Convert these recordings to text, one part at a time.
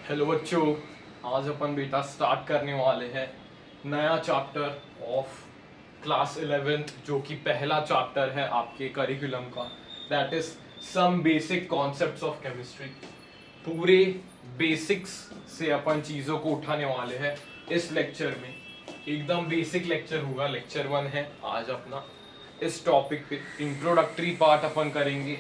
Hello बच्चों, आज अपन बेटा स्टार्ट करने वाले हैं नया चैप्टर ऑफ क्लास 11th, जो कि पहला चैप्टर है आपके करिकुलम का। That is some basic concepts of chemistry. पूरे बेसिक्स से अपन चीज़ों को उठाने वाले हैं इस लेक्चर में। एकदम बेसिक लेक्चर होगा, लेक्चर 1 है आज अपना। इस टॉपिक पे इंट्रोडक्टरी पार्ट अपन करेंगे।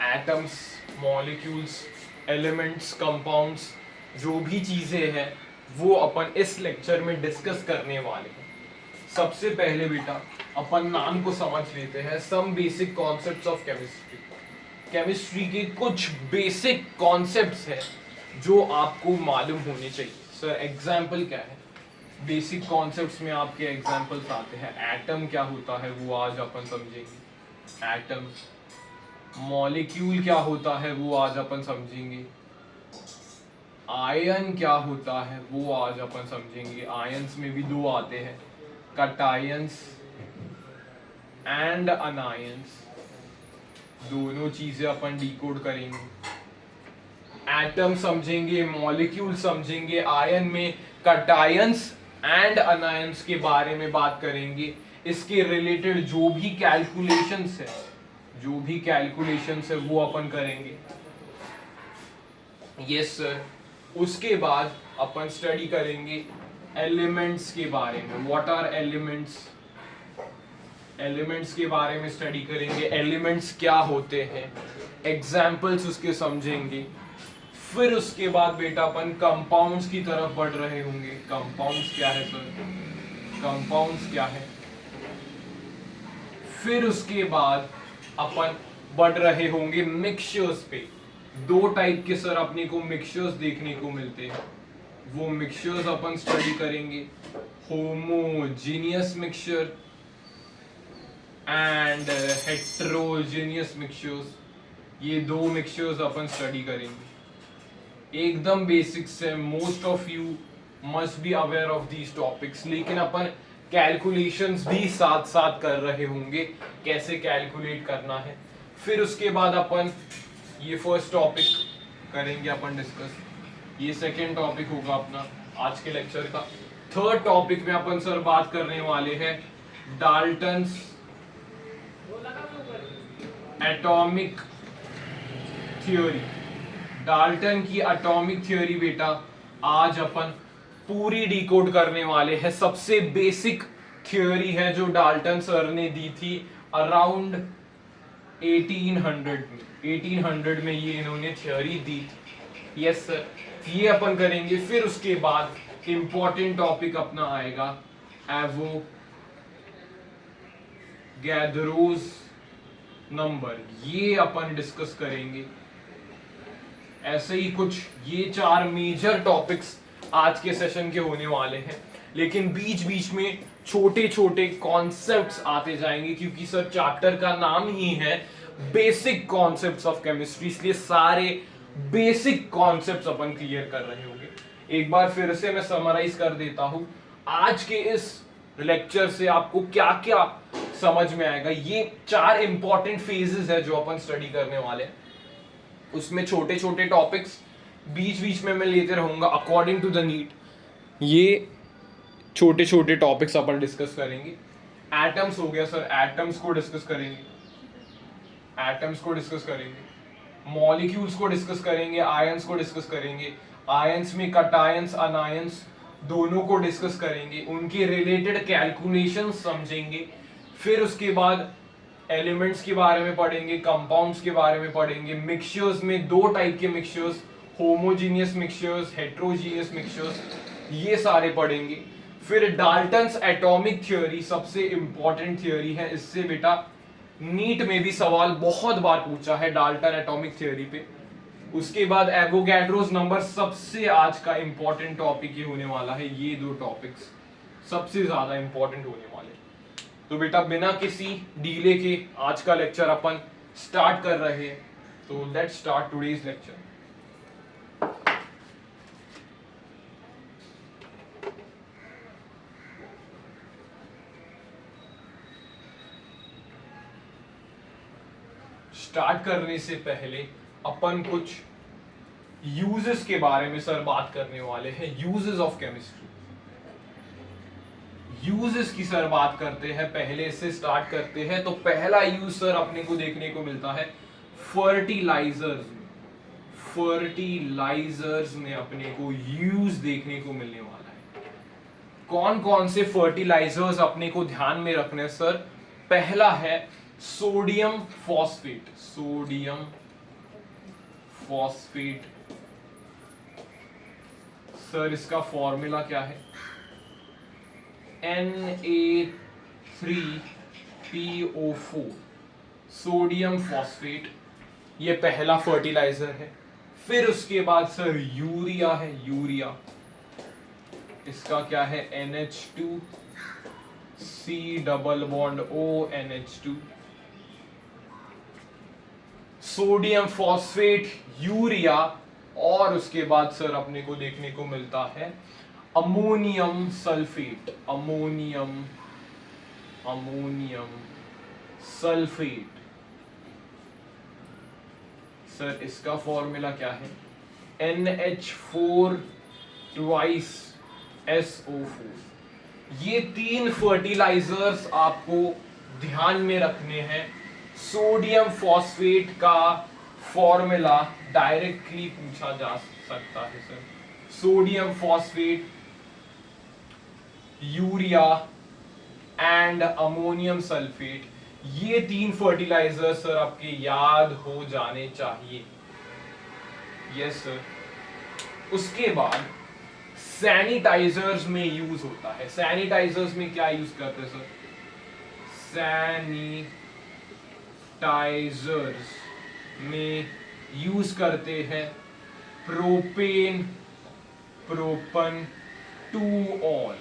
एटम्स, मॉलिक्यूल्स, एलिमेंट्स, कंपाउंड्स, जो भी चीजें हैं वो अपन इस लेक्चर में डिस्कस करने वाले हैं। सबसे पहले बेटा अपन नाम को समझ लेते हैं, some basic concepts of chemistry. Chemistry के कुछ बेसिक कॉन्सेप्ट्स हैं जो आपको मालूम होने चाहिए। सर एग्जाम्पल क्या है? बेसिक कॉन्सेप्ट्स में आपके एग्जाम्पल्स आते हैं। एटम क्या होता है वो आज अपन समझेंगे। एटम। मॉलिक्यूल क्या होता है वो आज अपन समझेंगे। आयन क्या होता है वो आज अपन समझेंगे। आयंस में भी दो आते हैं, कटायंस एंड अनायंस। दोनों चीजें अपन डिकोड करेंगे। एटम समझेंगे, मॉलिक्यूल समझेंगे, आयन में कटायंस एंड अनायंस के बारे में बात करेंगे। इसके रिलेटेड जो भी कैलकुलेशंस है वो अपन करेंगे। Yes sir. उसके बाद अपन स्टडी करेंगे एलिमेंट्स के बारे में। What are elements? एलिमेंट्स के बारे में स्टडी करेंगे। एलिमेंट्स क्या होते हैं, एग्जाम्पल्स उसके समझेंगे। फिर उसके बाद बेटा अपन कंपाउंड्स की तरफ बढ़ रहे होंगे। कंपाउंड्स क्या है सर? कंपाउंड्स क्या है? फिर उसके बाद अपन बढ़ रहे होंगे मिक्सचर्स पे। दो टाइप के सर अपने को मिक्सचर्स देखने को मिलते हैं। वो मिक्सचर्स अपन स्टडी करेंगे। Homogeneous mixture and heterogeneous mixtures. ये दो मिक्सचर्स अपन स्टडी करेंगे। एकदम बेसिक से most of you must be aware of these topics, लेकिन अपन कैलकुलेशंस भी साथ साथ कर रहे होंगे, कैसे कैलकुलेट करना है। फिर उसके बाद अपन ये फर्स्ट टॉपिक करेंगे अपन डिस्कस। ये सेकेंड टॉपिक होगा अपना आज के लेक्चर का। थर्ड टॉपिक में अपन सर बात करने वाले हैं डाल्टन्स एटॉमिक थ्योरी। डाल्टन की एटॉमिक थ्योरी बेटा आज अपन पूरी डिकोड करने वाले हैं। सबसे बेसिक थ्योरी है जो डाल्टन सर ने दी थी अराउंड 1800 में ये इन्होंने थ्योरी दी थी। यस सर, ये अपन करेंगे। फिर उसके बाद इंपॉर्टेंट टॉपिक अपना आएगा एवोगैड्रोस नंबर। ये अपन डिस्कस करेंगे। ऐसे ही कुछ ये चार मेजर टॉपिक्स आज के सेशन के होने वाले हैं, लेकिन बीच बीच में छोटे छोटे कॉन्सेप्ट्स आते जाएंगे, क्योंकि सर चैप्टर का नाम ही है बेसिक कॉन्सेप्ट्स ऑफ केमिस्ट्री, इसलिए सारे बेसिक कॉन्सेप्ट्स अपन क्लियर कर रहे होंगे। एक बार फिर से मैं समराइज कर देता हूं आज के इस लेक्चर से आपको क्या क्या समझ में आएगा। ये चार इंपॉर्टेंट फेजेस है जो अपन स्टडी करने वाले हैं। उसमें छोटे छोटे टॉपिक्स बीच बीच में मैं लेते रहूंगा अकॉर्डिंग टू द नीड। ये छोटे छोटे टॉपिक्स अपन डिस्कस करेंगे। एटम्स हो गया सर, एटम्स को डिस्कस करेंगे। मॉलिक्यूल्स को डिस्कस करेंगे। आयंस को डिस्कस करेंगे। आयंस में कटायंस अनायंस दोनों को डिस्कस करेंगे, उनके रिलेटेड कैलकुलेशंस समझेंगे। फिर उसके बाद एलिमेंट्स के बारे में पढ़ेंगे, कंपाउंड्स के बारे में पढ़ेंगे। मिक्सचर्स में दो टाइप के mixtures, homogeneous mixtures, heterogeneous mixtures, ये सारे पढ़ेंगे। फिर डाल्टन्स एटॉमिक थ्योरी सबसे इंपॉर्टेंट थ्योरी है। इससे बेटा नीट में भी सवाल बहुत बार पूछा है डाल्टन एटॉमिक थ्योरी पे। उसके बाद एवोगैड्रोस नंबर सबसे आज का इंपॉर्टेंट टॉपिक ये होने वाला है। ये दो टॉपिक्स सबसे ज्यादा इंपॉर्टेंट होने वाले। तो बेटा बिना किसी डीले के आज का लेक्चर अपन स्टार्ट कर रहे हैं। तो let's start today's lecture. Start करने से पहले अपन कुछ यूजेस के बारे में सर बात करने वाले हैं, यूजेस ऑफ केमिस्ट्री। यूजेस की सर बात करते हैं, पहले से स्टार्ट करते हैं। तो पहला यूज सर अपने को देखने को मिलता है फर्टिलाइजर्स में। फर्टिलाइजर्स में अपने को यूज देखने को मिलने वाला है। कौन कौन से फर्टिलाइजर्स अपने को ध्यान में रखने सर? पहला है sodium phosphate. Sodium phosphate sir इसका फॉर्मूला क्या है? Na3PO4 सोडियम फॉस्फेट, ये पहला फर्टिलाइजर है। फिर उसके बाद सर यूरिया है। यूरिया इसका क्या है? NH2 C double bond O NH2। Sodium phosphate, urea, और उसके बाद सर अपने को देखने को मिलता है ammonium sulphate. Ammonium sulphate sir इसका फॉर्मूला क्या है? NH4 twice SO4। ये तीन फर्टिलाइजर्स आपको ध्यान में रखने हैं। सोडियम फॉस्फेट का फॉर्मूला डायरेक्टली पूछा जा सकता है sir. Sodium phosphate, urea and ammonium sulphate, ये तीन फर्टिलाइजर सर आपके याद हो जाने चाहिए। Yes sir. उसके बाद सैनिटाइजर्स में यूज होता है। सैनिटाइजर्स में क्या यूज करते हैं सर? सैनिटाइजर्स में यूज करते हैं प्रोपेन, प्रोपन, 2-ऑल,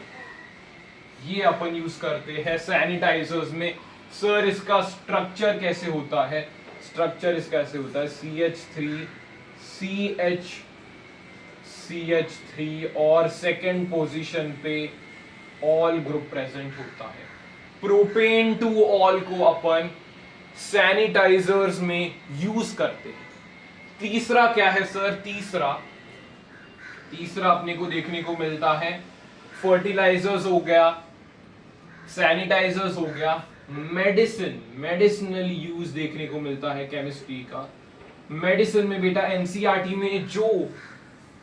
ये अपन यूज करते हैं सैनिटाइजर्स में। सर इसका स्ट्रक्चर कैसे होता है? स्ट्रक्चर इसका कैसे होता है? CH3 और सेकेंड पोजीशन पे ऑल ग्रुप प्रेजेंट होता है। प्रोपेन 2-ऑल को अपन सैनिटाइजर्स में यूज करते हैं। तीसरा क्या है सर? तीसरा अपने को देखने को मिलता है फर्टिलाइजर्स हो गया, सैनिटाइजर्स हो गया, मेडिसिनल यूज देखने को मिलता है केमिस्ट्री का। मेडिसिन में बेटा एनसीईआरटी में जो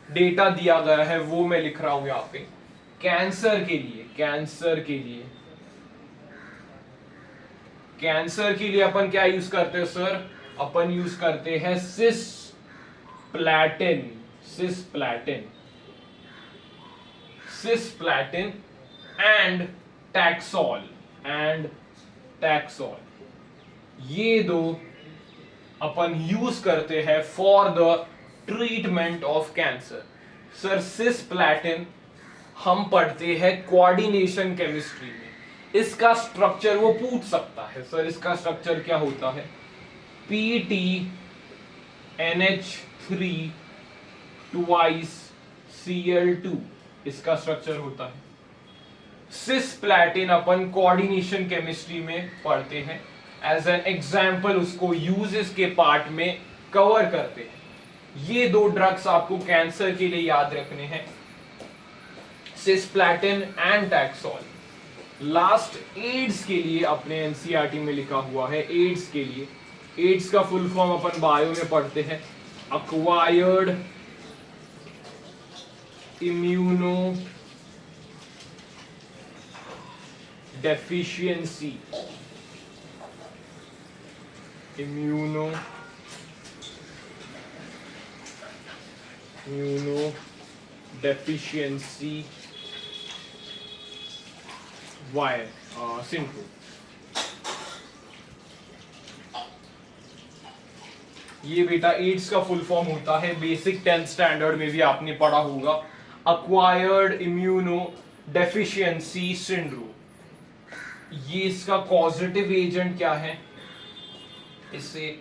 डेटा दिया गया है वो मैं लिख रहा हूं यहां पे। कैंसर के लिए अपन क्या यूज करते हैं सर? अपन यूज करते हैं सिस्प्लैटिन एंड टैक्सोल। ये दो अपन यूज करते हैं for the treatment of cancer. Sir cisplatin हम पढ़ते हैं कोऑर्डिनेशन केमिस्ट्री में। इसका स्ट्रक्चर वो पूछ सकता है सर, इसका स्ट्रक्चर क्या होता है? PTNH3 ट्वाइस Cl2 इसका स्ट्रक्चर होता है। सिस्प्लैटिन अपन कोऑर्डिनेशन केमिस्ट्री में पढ़ते हैं। एज एन एग्जाम्पल उसको यूजेस के पार्ट में कवर करते हैं। ये दो ड्रग्स आपको कैंसर के लिए याद रखने हैं, cisplatin and taxol. Last AIDS के लिए अपने एनसीईआरटी में लिखा हुआ है। एड्स के लिए, एड्स का फुल फॉर्म अपन बायो में पढ़ते हैं, acquired immuno deficiency. Immuno deficiency syndrome. ये बेटा एड्स का फुल फॉर्म होता है, बेसिक 10th स्टैंडर्ड में भी आपने पढ़ा होगा, अक्वायर्ड इम्यूनो डेफिशिएंसी सिंड्रोम। ये इसका कॉजेटिव एजेंट क्या है? इसे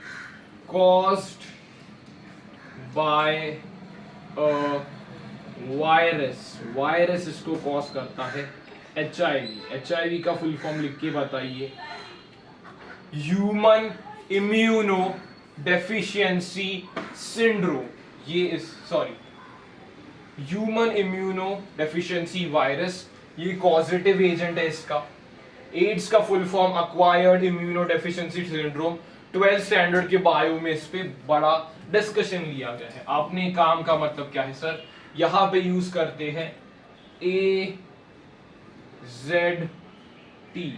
कॉज्ड बाय वायरस इसको कॉज करता है। HIV का फुल फॉर्म लिख के बताइए। ह्यूमन इम्यूनो डेफिशिएंसी सिंड्रोम, ये इस sorry human immuno deficiency virus, ये कॉजेटिव एजेंट है इसका। एड्स का full form acquired immuno deficiency syndrome. 12 standard के बायो में इस पे बड़ा डिस्कशन लिया गया है। आपने काम का मतलब क्या है सर, यहां पे यूज करते हैं AZT,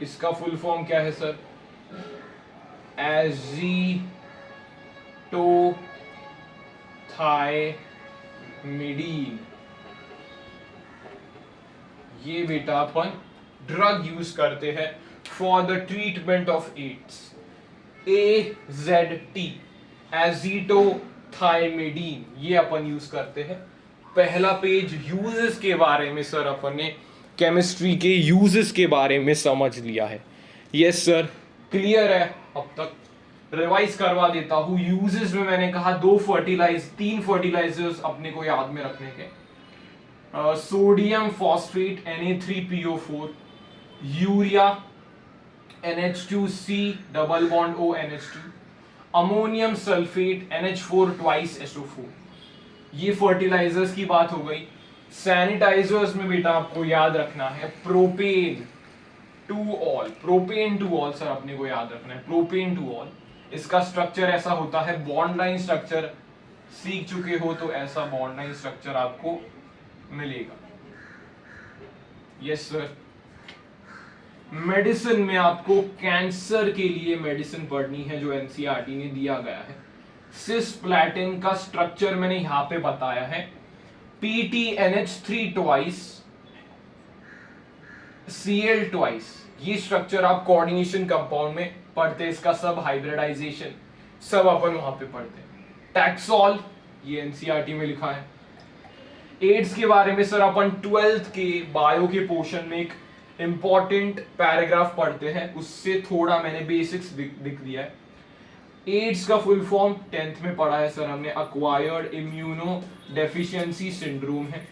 इसका फुल फॉर्म क्या है सर, एजिटोथायमिडीन। ये बेटा अपन ड्रग यूज करते हैं for the treatment of AIDS. AZT azidothymidine ये अपन यूज करते हैं। पहला पेज यूजेस के बारे में सर अपन ने केमिस्ट्री के यूजेस के बारे में समझ लिया है। यस सर, क्लियर है। अब तक रिवाइज करवा देता हूं। यूजेस में मैंने कहा तीन फर्टिलाइजर्स अपने को याद में रखने के, sodium phosphate Na3PO4, urea NH2C double bond O NH2, ammonium sulphate NH4 twice SO4। ये फर्टिलाइजर्स की बात हो गई। सैनिटाइजर्स में बेटा आपको याद रखना है propane two all, propane two all sir अपने को याद रखना है, प्रोपेन टू ऑल। इसका स्ट्रक्चर ऐसा होता है, बॉन्ड लाइन स्ट्रक्चर सीख चुके हो तो ऐसा बॉन्ड लाइन स्ट्रक्चर आपको मिलेगा। Yes sir. मेडिसिन में आपको कैंसर के लिए मेडिसिन पढ़नी है जो एनसीईआरटी ने दिया गया है। सिस्प्लैटिन का स्ट्रक्चर मैंने यहां पे बताया है, PTNH3 ट्वाइस Cl ट्वाइस। ये स्ट्रक्चर आप कोऑर्डिनेशन कंपाउंड में पढ़ते हैं, इसका सब हाइब्रिडाइजेशन सब अपन वहां पे पढ़ते हैं। टैक्सॉल ये एनसीईआरटी में लिखा है। एड्स के बारे में सर अपन 12th के बायो के पोर्शन में एक इंपॉर्टेंट पैराग्राफ पढ़ते हैं, उससे थोड़ा मैंने बेसिक्स दिख दिया है। एड्स का फुल फॉर्म 10th में पढ़ा है सर हमने, अक्वायर्ड इम्यूनो डेफिशिएंसी सिंड्रोम है।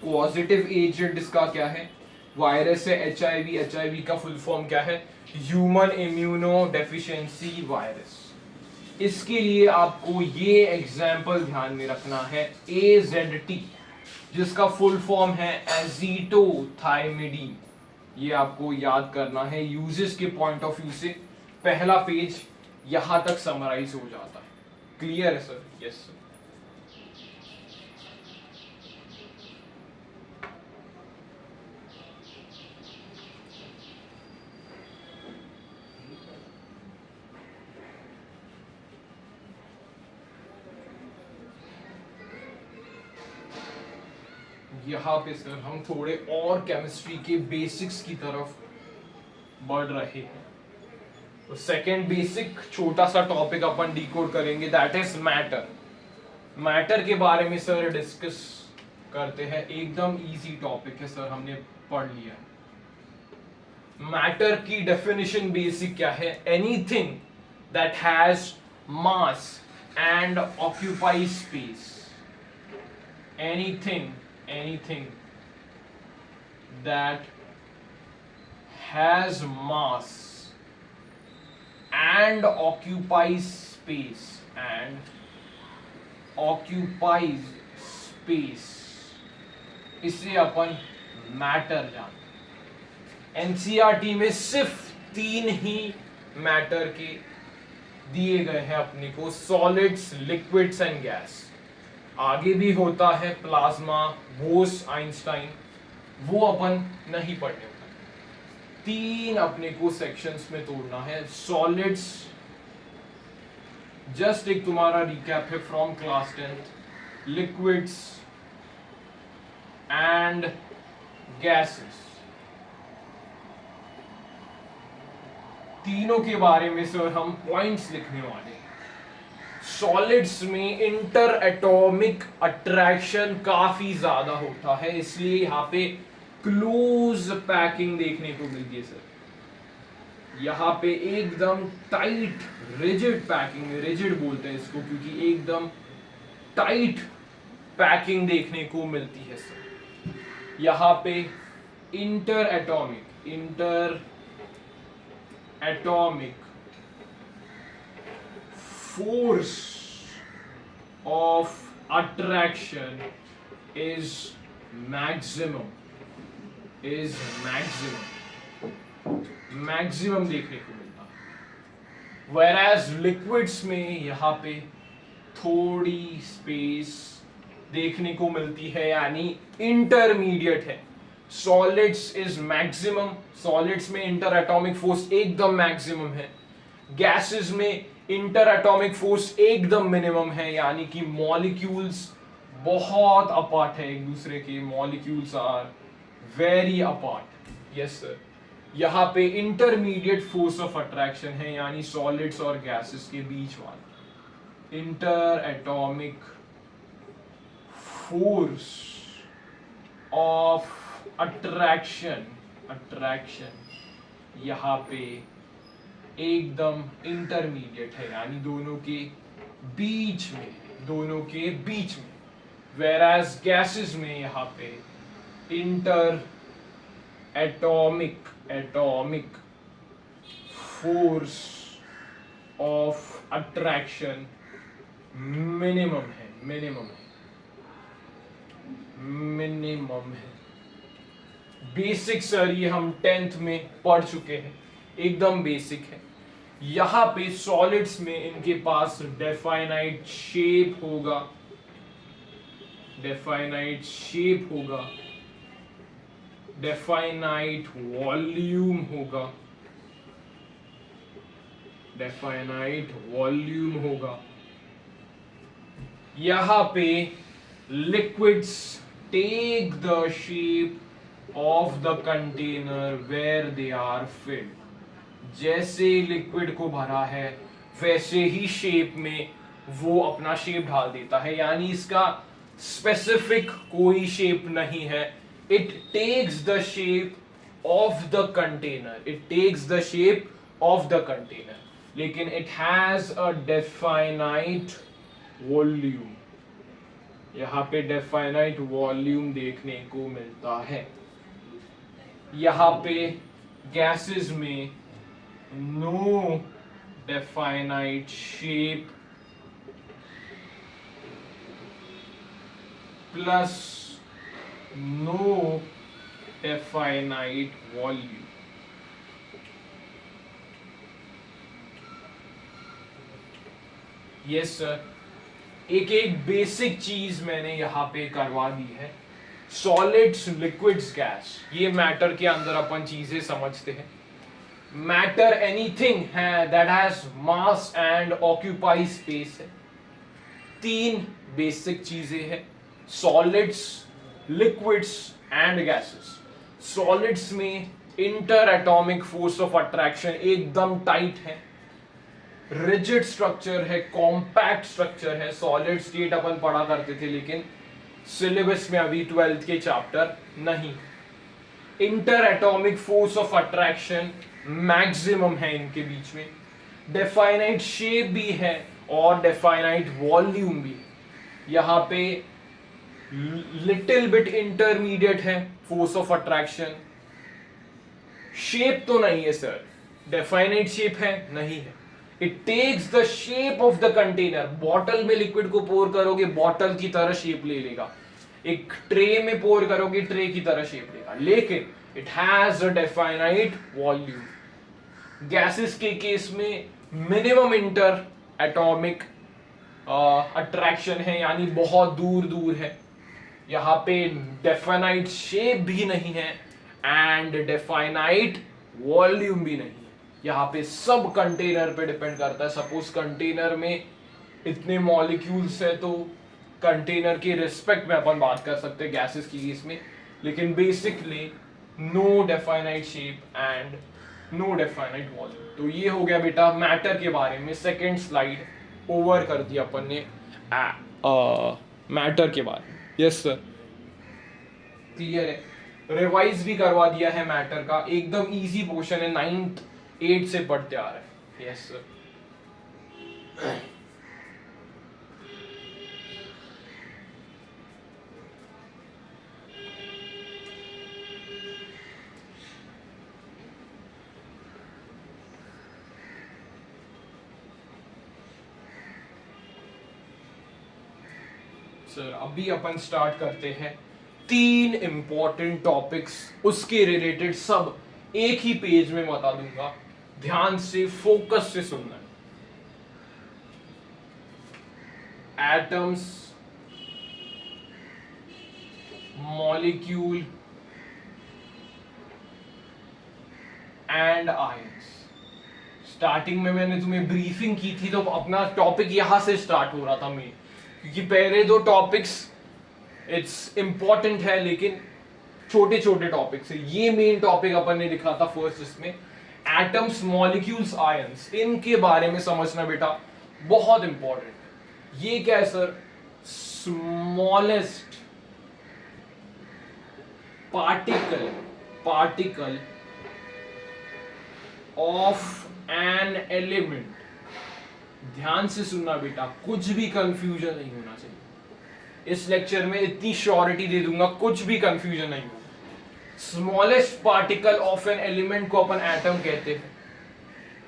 पॉजिटिव एजेंट इसका क्या है, वायरस है HIV। HIV का फुल फॉर्म क्या है, ह्यूमन इम्यूनो डेफिशिएंसी वायरस। इसके लिए आपको ये एग्जाम्पल ध्यान में रखना है, AZT जिसका फुल फॉर्म है एजिटोथायमिडीन। ये आपको याद करना है यूजेस के पॉइंट ऑफ व्यू से। पहला पेज यहां तक समराइज हो जाता है। क्लियर है सर? Yes sir. यहाँ पे सर हम थोड़े और केमिस्ट्री के बेसिक्स की तरफ बढ़ रहे हैं। तो सेकेंड बेसिक छोटा सा टॉपिक अपन डिकोड करेंगे, दैट इज मैटर। मैटर के बारे में सर डिस्कस करते हैं, एकदम इजी टॉपिक है सर, हमने पढ़ लिया है। मैटर की डेफिनेशन बेसिक क्या है, anything that has mass and occupy space. anything that has mass and occupies space इसे अपन मैटर जानते। एनसीईआरटी में सिर्फ 3 ही मैटर के दिए गए हैं अपने को, सॉलिड्स, लिक्विड्स एंड गैस। आगे भी होता है प्लाज्मा, बोस, आइंस्टाइन, वो अपन नहीं पढ़ने वाले। 3 अपने को सेक्शंस में तोड़ना है। सॉलिड्स, जस्ट एक तुम्हारा रिकैप है from class 10th, liquids and gases. तीनों के बारे में सर हम पॉइंट्स लिखने वाले हैं। सॉलिड्स में इंटर एटॉमिक अट्रैक्शन काफी ज्यादा होता है, इसलिए यहां पे क्लोज पैकिंग देखने को मिलती है सर। यहां पे एकदम टाइट रिजिड पैकिंग, रिजिड बोलते हैं इसको क्योंकि एकदम टाइट पैकिंग देखने को मिलती है सर। यहां पे inter atomic force of attraction is maximum, is maximum देखने को मिलता है। Whereas liquids में यहाँ पे थोड़ी स्पेस देखने को मिलती है, यानी इंटरमीडिएट है। सॉलिड्स इज मैक्सिमम, सॉलिड्स में इंटर एटॉमिक फोर्स एकदम मैक्सिमम है, गैसेस में इंटर एटॉमिक फोर्स एकदम मिनिमम है, यानी कि मॉलिक्यूल्स बहुत अपार्ट है एक दूसरे के, molecules are very apart. Yes sir, यहाँ पे इंटरमीडिएट फोर्स ऑफ अट्रैक्शन है, यानी सॉलिड्स और गैसेस के बीच वाला inter atomic force of attraction, यहाँ पे एकदम इंटरमीडिएट है, यानी दोनों के बीच में, whereas गैसेस में यहाँ पे inter atomic force of attraction minimum है। बेसिक सर ये हम 10th में पढ़ चुके हैं, एकदम बेसिक है। यहाँ पे सॉलिड्स में इनके पास डेफाइनाइट शेप होगा, डेफाइनाइट वॉल्यूम होगा, यहाँ पे liquids take the shape of the container where they are filled। जैसे लिक्विड को भरा है वैसे ही शेप में वो अपना शेप ढाल देता है, यानी इसका स्पेसिफिक कोई शेप नहीं है। It takes the shape of the container, लेकिन it has a definite volume, यहाँ पे डेफाइनाइट वॉल्यूम देखने को मिलता है। यहाँ पे गैसेस में no definite shape plus no definite volume. Yes sir, एक बेसिक चीज मैंने यहाँ पे करवा दी है। सॉलिड्स, लिक्विड्स, गैस, ये मैटर के अंदर अपन चीजें समझते हैं। मैटर एनीथिंग है that has mass and occupy space है। 3 बेसिक चीजें हैं, solids, liquids and gases. Solids में inter atomic force of attraction एकदम टाइट है, रिजिड स्ट्रक्चर है, कॉम्पैक्ट स्ट्रक्चर है। सॉलिड स्टेट अपन पढ़ा करते थे, लेकिन सिलेबस में अभी 12th के चैप्टर नहीं। Inter atomic force of attraction maximum है इनके बीच में, डेफाइनाइट शेप भी है और डेफाइनाइट वॉल्यूम भी। यहाँ पे लिटिल बिट इंटरमीडिएट है फोर्स ऑफ अट्रैक्शन। शेप तो नहीं है सर, डेफाइनाइट शेप है नहीं है। It takes the shape of the container. Bottle में लिक्विड को पोर करोगे, बॉटल की तरह शेप ले लेगा। एक ट्रे में पोर करोगे, ट्रे की तरह शेप लेगा, लेकिन it has a definite volume. Gases के केस में मिनिमम इंटर एटॉमिक अट्रैक्शन है, यानी बहुत दूर दूर है। यहाँ पे डेफाइनाइट शेप भी नहीं है एंड डेफाइनाइट वॉल्यूम भी नहीं है। यहाँ पे सब कंटेनर पे डिपेंड करता है। सपोज कंटेनर में इतने मॉलिक्यूल्स है तो कंटेनर के रिस्पेक्ट में अपन बात कर सकते हैं गैसेस की केस में, लेकिन basically no definite shape and no definite volume. तो ये हो गया बेटा मैटर के बारे में। सेकेंड स्लाइड ओवर कर दिया अपन ने मैटर के बारे में। यस सर, क्लियर है। रिवाइज भी करवा दिया है मैटर का, एकदम इजी पोर्शन है, 9th 8 से पढ़ते आ रहे हैं। Yes sir. सर अभी अपन स्टार्ट करते हैं 3 इंपॉर्टेंट टॉपिक्स, उसके रिलेटेड सब एक ही पेज में बता दूंगा, ध्यान से फोकस से सुनना। Atoms, molecule and ions. Starting में मैंने तुम्हें ब्रीफिंग की थी तो अपना टॉपिक यहां से स्टार्ट हो रहा था मेन, क्योंकि पहले 2 टॉपिक्स इट्स इंपॉर्टेंट है लेकिन छोटे छोटे टॉपिक्स है। ये मेन टॉपिक अपन ने लिखा था फर्स्ट, इसमें एटम्स, मॉलिक्यूल्स, आयंस, इनके बारे में समझना बेटा बहुत इंपॉर्टेंट है। ये क्या है sir? Smallest particle of an element. ध्यान से सुनना बेटा, कुछ भी कंफ्यूजन नहीं होना चाहिए। इस लेक्चर में इतनी श्योरिटी दे दूंगा, कुछ भी कंफ्यूजन नहीं होगा। Smallest particle of an element को अपन एटम कहते हैं।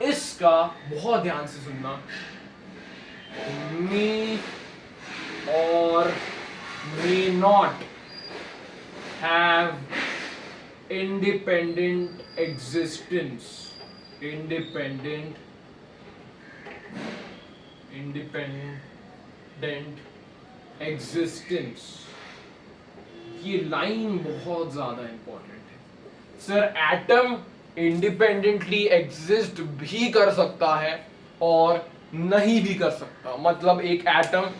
इसका बहुत ध्यान से सुनना, मे और may not have independent existence, independent existence। ये लाइन बहुत ज्यादा इंपॉर्टेंट है सर। एटम इंडिपेंडेंटली एग्जिस्ट भी कर सकता है और नहीं भी कर सकता। मतलब एक एटम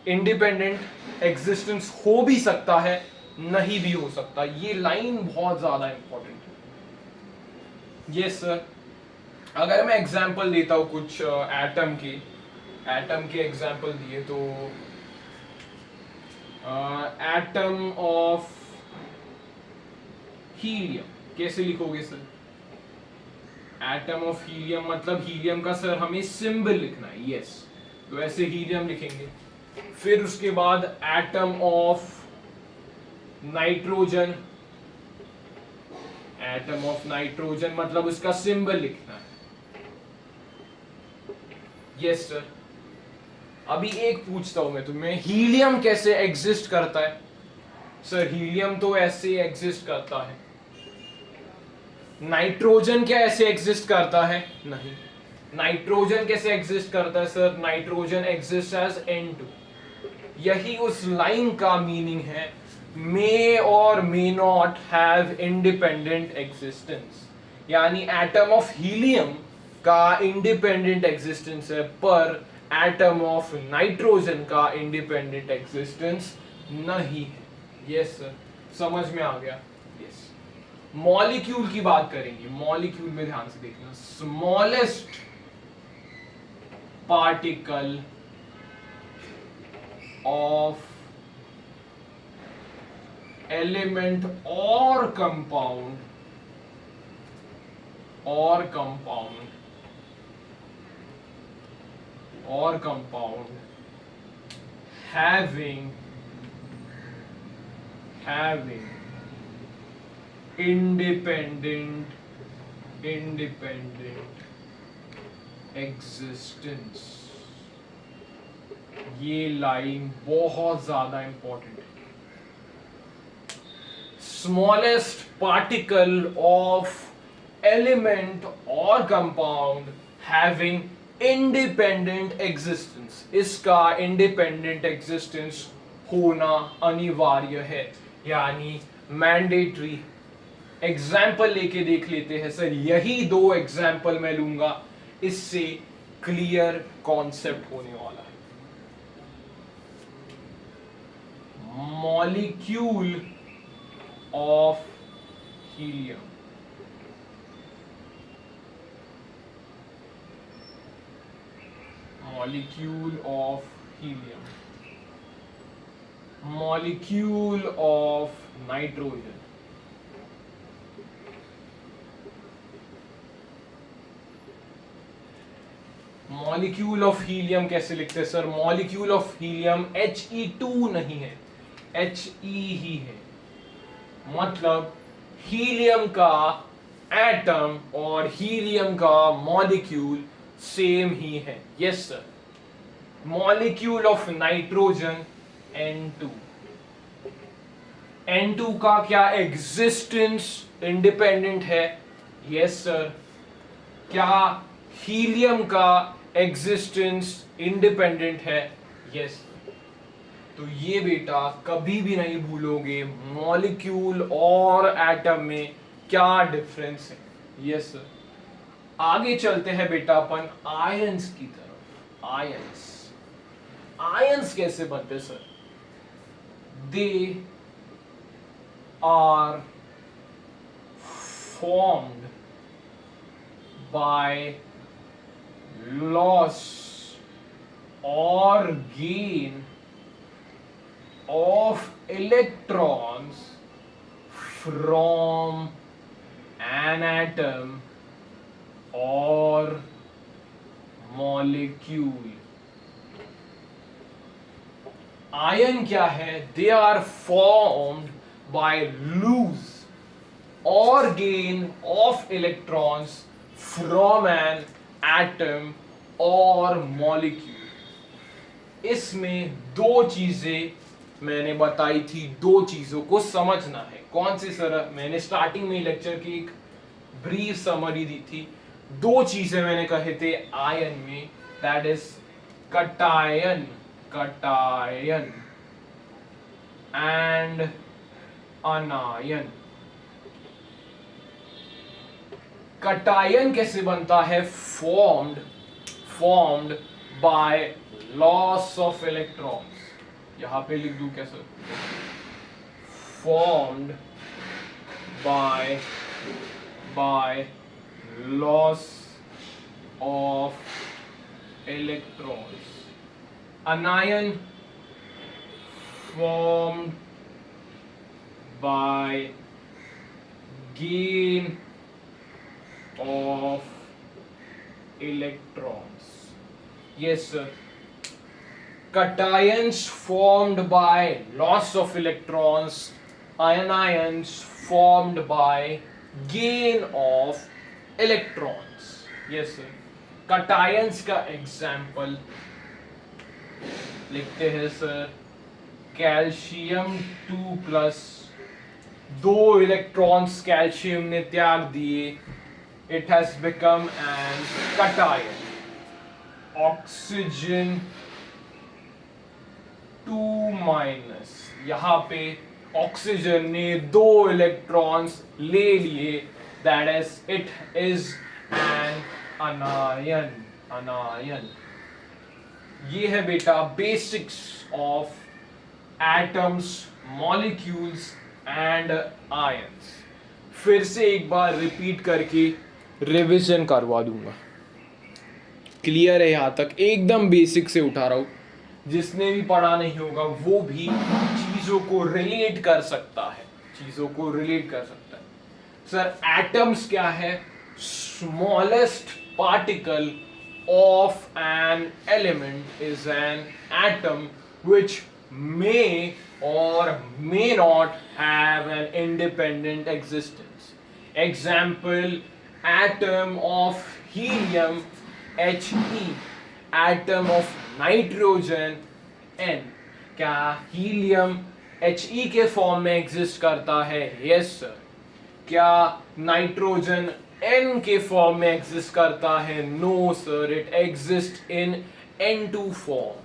इंडिपेंडेंट एग्जिस्टेंस हो भी सकता है, नहीं भी हो सकता। ये लाइन बहुत ज्यादा इंपॉर्टेंट है। यस सर, अगर मैं एग्जांपल देता हूं कुछ एटम के एग्जांपल दिए तो एटम ऑफ हीलियम कैसे लिखोगे सर? एटम ऑफ हीलियम मतलब हीलियम का सर हमें सिंबल लिखना है। यस, तो ऐसे हीलियम लिखेंगे। फिर उसके बाद atom of nitrogen, atom of nitrogen मतलब उसका सिंबल लिखना है। यस सर, अभी एक पूछता हूं मैं तुम्हें, हीलियम कैसे एग्जिस्ट करता है? सर हीलियम तो ऐसे एग्जिस्ट करता है। नाइट्रोजन क्या ऐसे एग्जिस्ट करता है? नहीं। नाइट्रोजन कैसे एग्जिस्ट करता है sir? Nitrogen exist as N2। यही उस लाइन का मीनिंग है, may or may not have independent existence। यानी एटम ऑफ हीलियम का इंडिपेंडेंट एग्जिस्टेंस है, पर एटम ऑफ नाइट्रोजन का इंडिपेंडेंट एग्जिस्टेंस नहीं है। यस सर, समझ में आ गया? यस। मॉलिक्यूल की बात करेंगे। मॉलिक्यूल में ध्यान से देखना, स्मॉलेस्ट पार्टिकल ऑफ एलिमेंट और कंपाउंड having independent existence। ये लाइन बहुत ज्यादा इंपॉर्टेंट है। स्मॉलेस्ट पार्टिकल ऑफ एलिमेंट और कंपाउंड हैविंग इंडिपेंडेंट एग्जिस्टेंस। इसका इंडिपेंडेंट एग्जिस्टेंस होना अनिवार्य है, यानी मैंडेटरी। एग्जाम्पल लेके देख लेते हैं सर। यही 2 एग्जाम्पल मैं लूंगा, इससे क्लियर कॉन्सेप्ट होने वाला है। Molecule of helium, molecule of helium, molecule of nitrogen, molecule of helium कैसे लिखते हैं sir? Molecule of helium He2 नहीं है, He ही है। मतलब हीलियम का एटम और हीलियम का मॉलिक्यूल सेम ही है। Yes sir. Molecule of nitrogen N2। N2 का क्या एग्जिस्टेंस इंडिपेंडेंट है? Yes sir. क्या हीलियम का एग्जिस्टेंस इंडिपेंडेंट है? यस। तो ये बेटा कभी भी नहीं भूलोगे मॉलिक्यूल और एटम में क्या डिफरेंस है। Yes sir. आगे चलते हैं बेटा अपन आयंस की तरफ। आयंस, आयंस कैसे बनते sir? They are formed by loss or gain of electrons from an atom or molecule। Ion क्या है? They are formed by lose or gain of electrons from an atom or molecule। इसमें दो चीजें मैंने बताई थी, दो चीजों को समझना है। कौन सी सर? मैंने स्टार्टिंग में लेक्चर की एक ब्रीफ समरी दी थी। दो चीजें मैंने कहे थे आयन में, that is cation, cation and अनायन। Cation कैसे बनता है? Formed by loss of electrons. यहां पे लिख दूं कैसे? Formed by loss of electrons. अनायन formed by gain of electrons। Yes sir। Cations formed by loss of electrons, anions formed by gain of electrons। Yes sir। Cations का example लिखते हैं sir. Calcium 2+, दो electrons calcium ने त्याग दिए, it has become an cation। Oxygen 2-, यहां पे oxygen ने दो इलेक्ट्रॉन्स ले लिए, that is it is an अनायन। अनायन। ये है बेटा basics of atoms, molecules and ions. फिर से एक बार रिपीट करके रिवीजन करवा दूंगा। क्लियर है? यहां तक एकदम बेसिक से उठा रहा हूं, जिसने भी पढ़ा नहीं होगा वो भी चीजों को रिलेट कर सकता है, चीजों को रिलेट कर सकता है। सर एटम्स क्या है? Smallest particle of an element is an atom which may or may not have an independent existence। Example, atom of helium He, atom of nitrogen N। क्या हीलियम He के form में exist करता है? Yes sir. क्या nitrogen N के form में exist करता है? No sir, it exist in N2 form.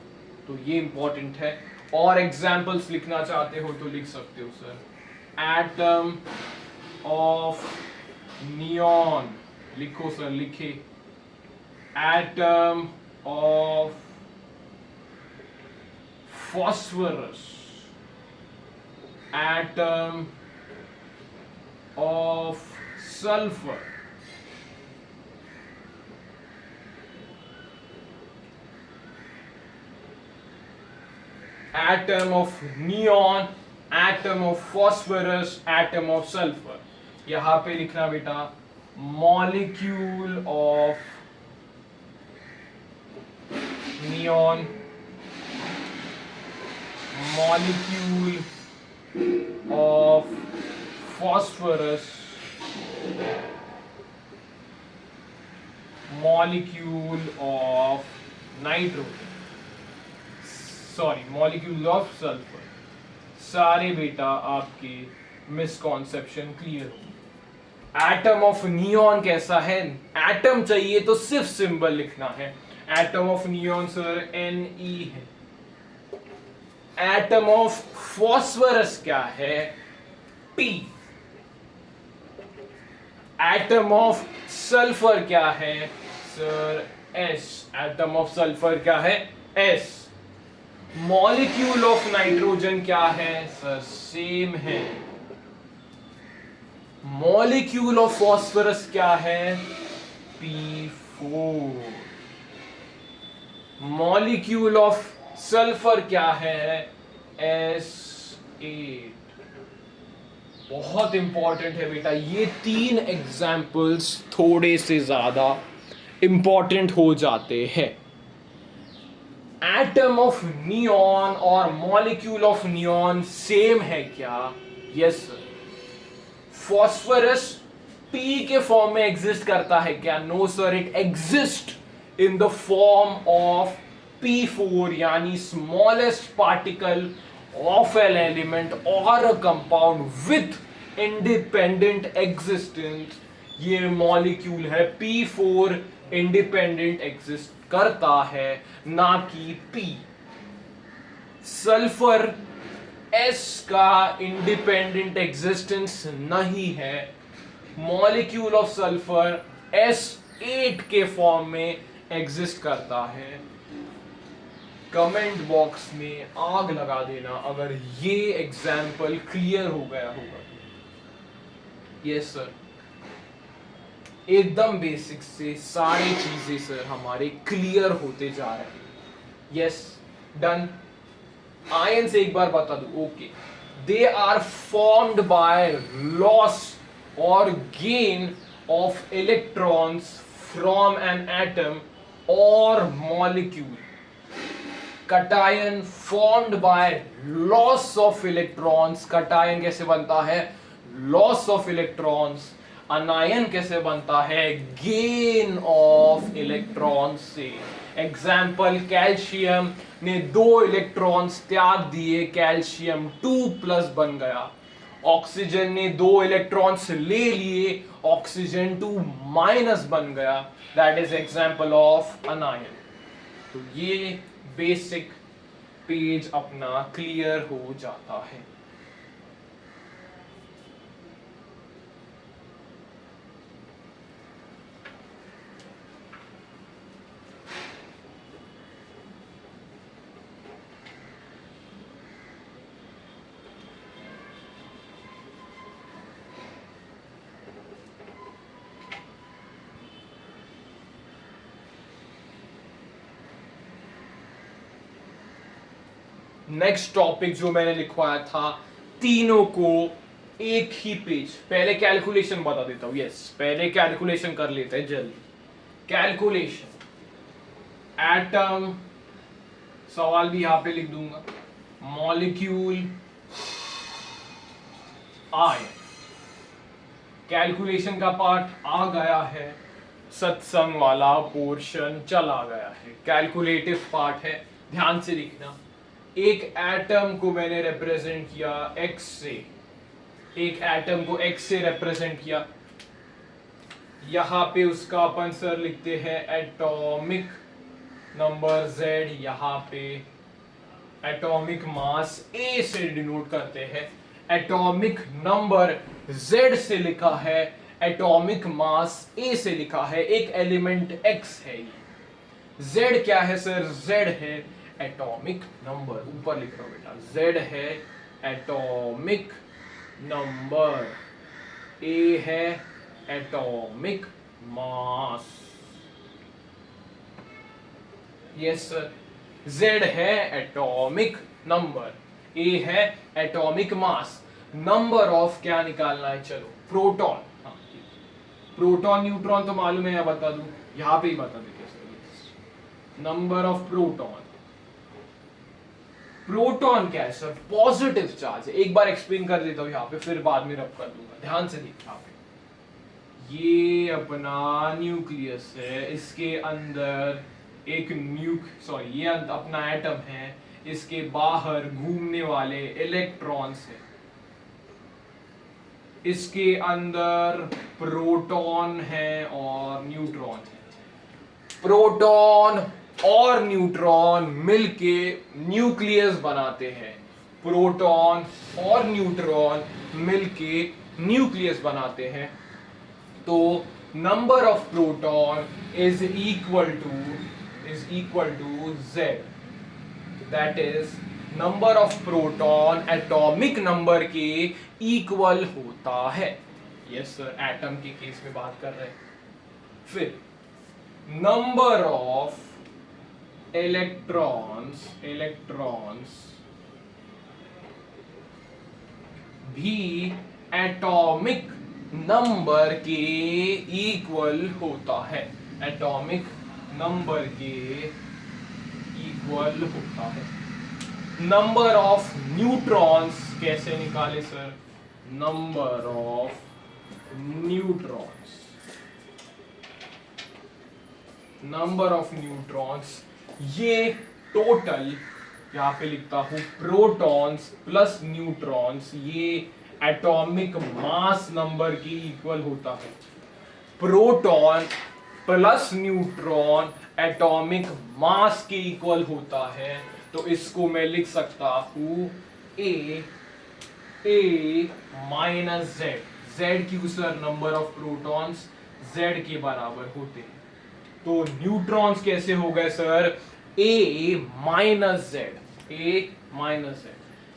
तो ये इंपॉर्टेंट है। और एग्जाम्पल्स लिखना चाहते हो तो लिख सकते हो सर। एटम ऑफ नियॉन, लिखो सर, लिखे। Atom of phosphorus, atom of sulphur, atom of neon, atom of phosphorus, atom of sulfur। यहां पे लिखना बेटा molecule of neon, molecule of phosphorus, molecule of nitrogen। Sorry molecule of sulphur. सारे बेटा आपके misconception clear हो। Atom of neon कैसा है? एटम चाहिए तो सिर्फ सिंबल लिखना है। Atom of neon sir Ne है। एटम ऑफ फॉस्फोरस क्या है? P। एटम ऑफ सल्फर क्या है sir? S। Atom of sulphur क्या है? S। मॉलिक्यूल ऑफ नाइट्रोजन क्या है सर? सेम है। मॉलिक्यूल ऑफ फॉस्फोरस क्या है? P4। मॉलिक्यूल ऑफ सल्फर क्या है? S8। बहुत इंपॉर्टेंट है बेटा, ये 3 एग्जाम्पल्स थोड़े से ज्यादा इंपॉर्टेंट हो जाते हैं। एटम ऑफ नियॉन और मॉलिक्यूल ऑफ नियॉन सेम है क्या? Yes sir. फॉस्फोरस P के फॉर्म में एग्जिस्ट करता है क्या? No sir, it exist in the form of P4 यानी smallest particle of an element or a compound with independent existence। ये मॉलिक्यूल है P4 इंडिपेंडेंट एग्जिस्ट करता है, ना कि P। सल्फर S का इंडिपेंडेंट एग्जिस्टेंस नहीं है। मॉलिक्यूल ऑफ सल्फर S8 के फॉर्म में एग्जिस्ट करता है। कमेंट बॉक्स में आग लगा देना अगर ये एग्जाम्पल क्लियर हो गया होगा। यस सर, एकदम बेसिक से सारी चीजें सर हमारे क्लियर होते जा रहे हैं। Yes done. आयन से एक बार बता दो। Okay, they are formed by loss or gain of electrons from an atom or molecule. Cation formed by loss of electrons. Cation कैसे बनता है? Loss of electrons. अनायन कैसे बनता है? गेन ऑफ इलेक्ट्रॉन्स से। एग्जाम्पल, कैल्शियम ने 2 इलेक्ट्रॉन्स त्याग दिए, कैल्शियम 2+ बन गया। ऑक्सीजन ने 2 इलेक्ट्रॉन्स ले लिए, ऑक्सीजन 2- बन गया। That is example of अनायन। तो ये बेसिक पेज अपना क्लियर हो जाता है। नेक्स्ट टॉपिक जो मैंने लिखवाया था, तीनों को एक ही पेज। पहले कैलकुलेशन बता देता हूं। यस, पहले कैलकुलेशन कर लेते हैं जल्दी। कैलकुलेशन, एटम, सवाल भी यहां पे लिख दूंगा, मॉलिक्यूल, आयन। कैलकुलेशन का पार्ट आ गया है, सत्संग वाला पोर्शन चला गया है। कैलकुलेटिव पार्ट है, ध्यान से लिखना। एक एटम को मैंने रिप्रेजेंट किया x से, एक एटम को x से रिप्रेजेंट किया। यहां पे उसका अपन सर लिखते हैं एटॉमिक नंबर Z, यहां पे एटॉमिक मास A से डिनोट करते हैं। एटॉमिक नंबर Z से लिखा है, एटॉमिक मास A से लिखा है। एक एलिमेंट X है। Z क्या है सर? Z है एटॉमिक नंबर, ऊपर लिख रहा हूं बेटा। Z है एटॉमिक नंबर, A है atomic mass. Yes sir, Z है एटॉमिक नंबर, A है एटॉमिक मास। नंबर ऑफ क्या निकालना है? चलो, प्रोटॉन। हाँ, प्रोटॉन न्यूट्रॉन तो मालूम है, या बता दूं? यहां पे ही बता देते sir. Number of proton. Proton क्या है सर? पॉजिटिव चार्ज है। एक बार एक्सप्लेन कर देता हूं यहां पे, फिर बाद में रब कर दूंगा। ध्यान से देखिए यहां पे, ये अपना न्यूक्लियस है, इसके अंदर एक ये अपना एटम है, इसके बाहर घूमने वाले इलेक्ट्रॉन्स हैं। इसके अंदर प्रोटॉन है और न्यूट्रॉन है। प्रोटॉन और न्यूट्रॉन मिलके न्यूक्लियस बनाते हैं। प्रोटॉन और न्यूट्रॉन मिलके न्यूक्लियस बनाते हैं। तो number of proton is equal to Z, that is number of proton atomic number के इक्वल होता है। यस सर, एटम के केस में बात कर रहे हैं। फिर नंबर ऑफ इलेक्ट्रॉन्स भी एटॉमिक नंबर के इक्वल होता है। एटॉमिक नंबर के इक्वल होता है। नंबर ऑफ न्यूट्रॉन्स कैसे निकाले सर? नंबर ऑफ न्यूट्रॉन्स ये टोटल यहां पे लिखता हूं प्रोटॉन्स प्लस न्यूट्रॉन्स, ये एटॉमिक मास नंबर के इक्वल होता है। Proton plus neutron atomic mass के इक्वल होता है। तो इसको मैं लिख सकता हूं A माइनस Z क्यों sir? Number of protons Z के बराबर होते हैं। तो न्यूट्रॉन्स कैसे हो गए सर? A minus Z।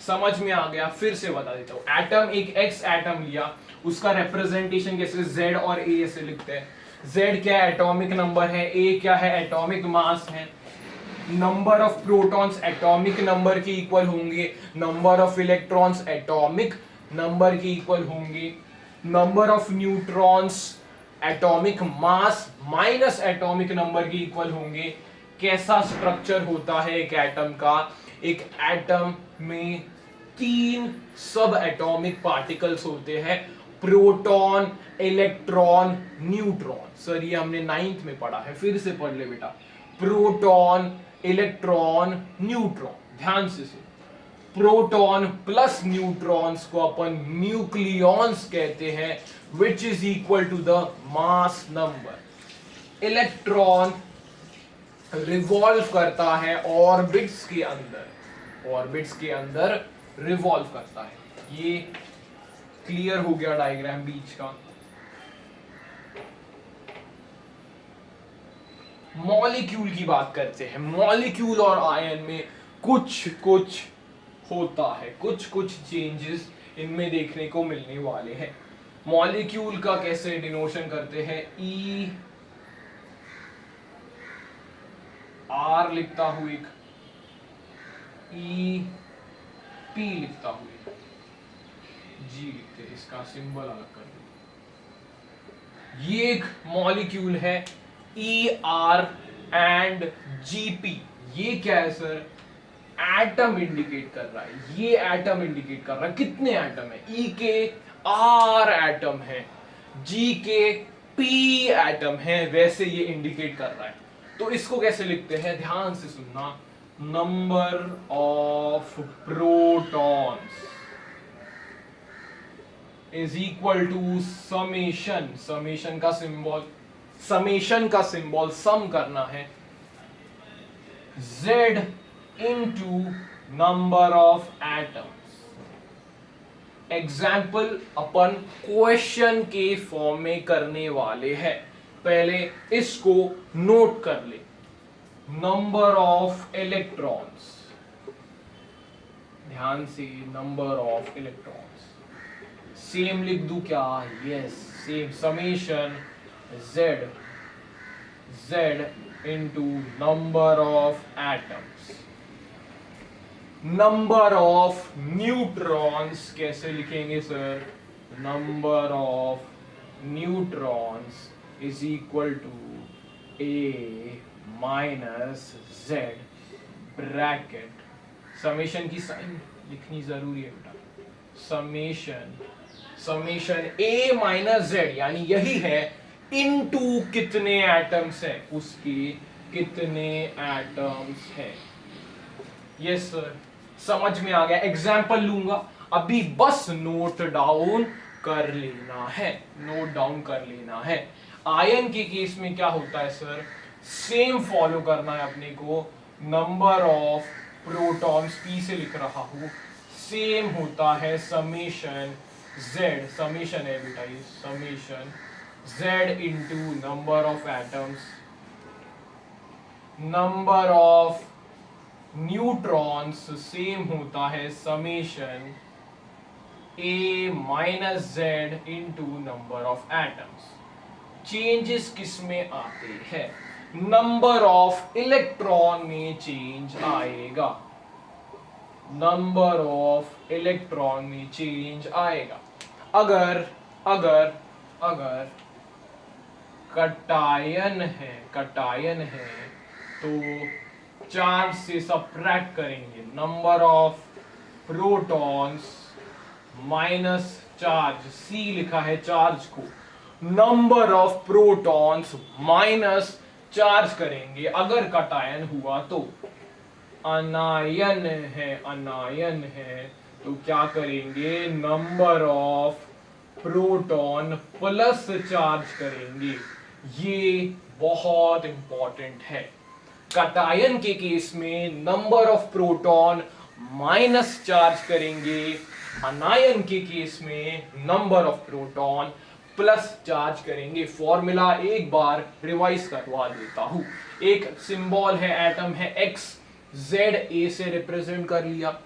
समझ में आ गया? फिर से बता देता हूं। एटम, एक X एटम लिया, उसका रिप्रेजेंटेशन कैसे Z और A ऐसे लिखते हैं। Z क्या है? एटॉमिक नंबर है। A क्या है? एटॉमिक मास है। Number of protons atomic number के इक्वल होंगे। Number of electrons atomic number के इक्वल होंगे। Number of neutrons atomic mass minus atomic number के इक्वल होंगे। कैसा स्ट्रक्चर होता है एक एटम का? एक एटम में 3 सब एटॉमिक पार्टिकल्स होते हैं, प्रोटॉन, इलेक्ट्रॉन, न्यूट्रॉन। सर ये हमने 9th में पढ़ा है, फिर से पढ़ ले बेटा। Proton, electron, neutron. ध्यान से सुन। प्रोटॉन प्लस न्यूट्रॉन्स को अपन न्यूक्लियॉन्स कहते हैं, which is equal to the mass number. Electron revolve करता है ऑर्बिट्स के अंदर रिवॉल्व करता है। ये क्लियर हो गया डायग्राम बीच का। मॉलिक्यूल की बात करते हैं। मॉलिक्यूल और आयन में कुछ होता है, कुछ चेंजेस इनमें देखने को मिलने वाले हैं। मॉलिक्यूल का कैसे डिनोशन करते हैं? E R लिखता हूं, एक E P लिखता हूं, एक G लिखते हैं। इसका सिंबल अलग कर दो। ये एक मॉलिक्यूल है ER एंड GP। ये क्या है सर? एटम इंडिकेट कर रहा है। ये एटम इंडिकेट कर रहा है कितने एटम है। E के R एटम है, G के P एटम है, वैसे ये इंडिकेट कर रहा है। तो इसको कैसे लिखते हैं? ध्यान से सुनना। Number of protons is equal to summation. Summation का सिंबल सम करना है, Z into number of atoms। Example अपन क्वेश्चन के फॉर्म में करने वाले हैं। पहले इसको नोट कर ले। नंबर ऑफ इलेक्ट्रॉन्स, ध्यान से, नंबर ऑफ इलेक्ट्रॉन्स सेम लिख दूं क्या? Yes, same. Summation Z into number of atoms। Number of neutrons कैसे लिखेंगे sir? Number of neutrons is equal to A minus Z bracket. Summation की साइन लिखनी जरूरी है बेटा। समेशन A माइनस Z, यानी यही है, इनटू कितने एटम्स हैं, उसके कितने एटम्स हैं। यस सर, समझ में आ गया। एग्जाम्पल लूंगा, अभी बस नोट डाउन कर लेना है, नोट डाउन कर लेना है। आयन के केस में क्या होता है सर, सेम फॉलो करना है अपने को। नंबर ऑफ प्रोटॉन्स, पी से लिख रहा हूं, सेम होता है समेशन जेड, समेशन है बेटा ये, summation Z into number of atoms, number of neutrons same होता है summation A minus Z into number of atoms. Changes किस में आते हैं, नंबर ऑफ इलेक्ट्रॉन में चेंज आएगा, नंबर ऑफ इलेक्ट्रॉन में चेंज आएगा। अगर अगर अगर कटायन है, कटायन है तो चार्ज से सब्ट्रैक्ट करेंगे, number of protons minus charge, C लिखा है चार्ज को, number of protons minus charge करेंगे। अगर कटायन हुआ तो, अनायन है, अनायन है तो क्या करेंगे, number of proton plus charge करेंगे। ये बहुत इंपॉर्टेंट है। कटायन के केस में number of proton minus charge करेंगे, अनायन के केस में number of proton plus charge करेंगे। फॉर्मूला एक बार रिवाइज करवा देता हूं। एक सिंबल है, एटम है एक्स, जेड ए से रिप्रेजेंट कर लिया।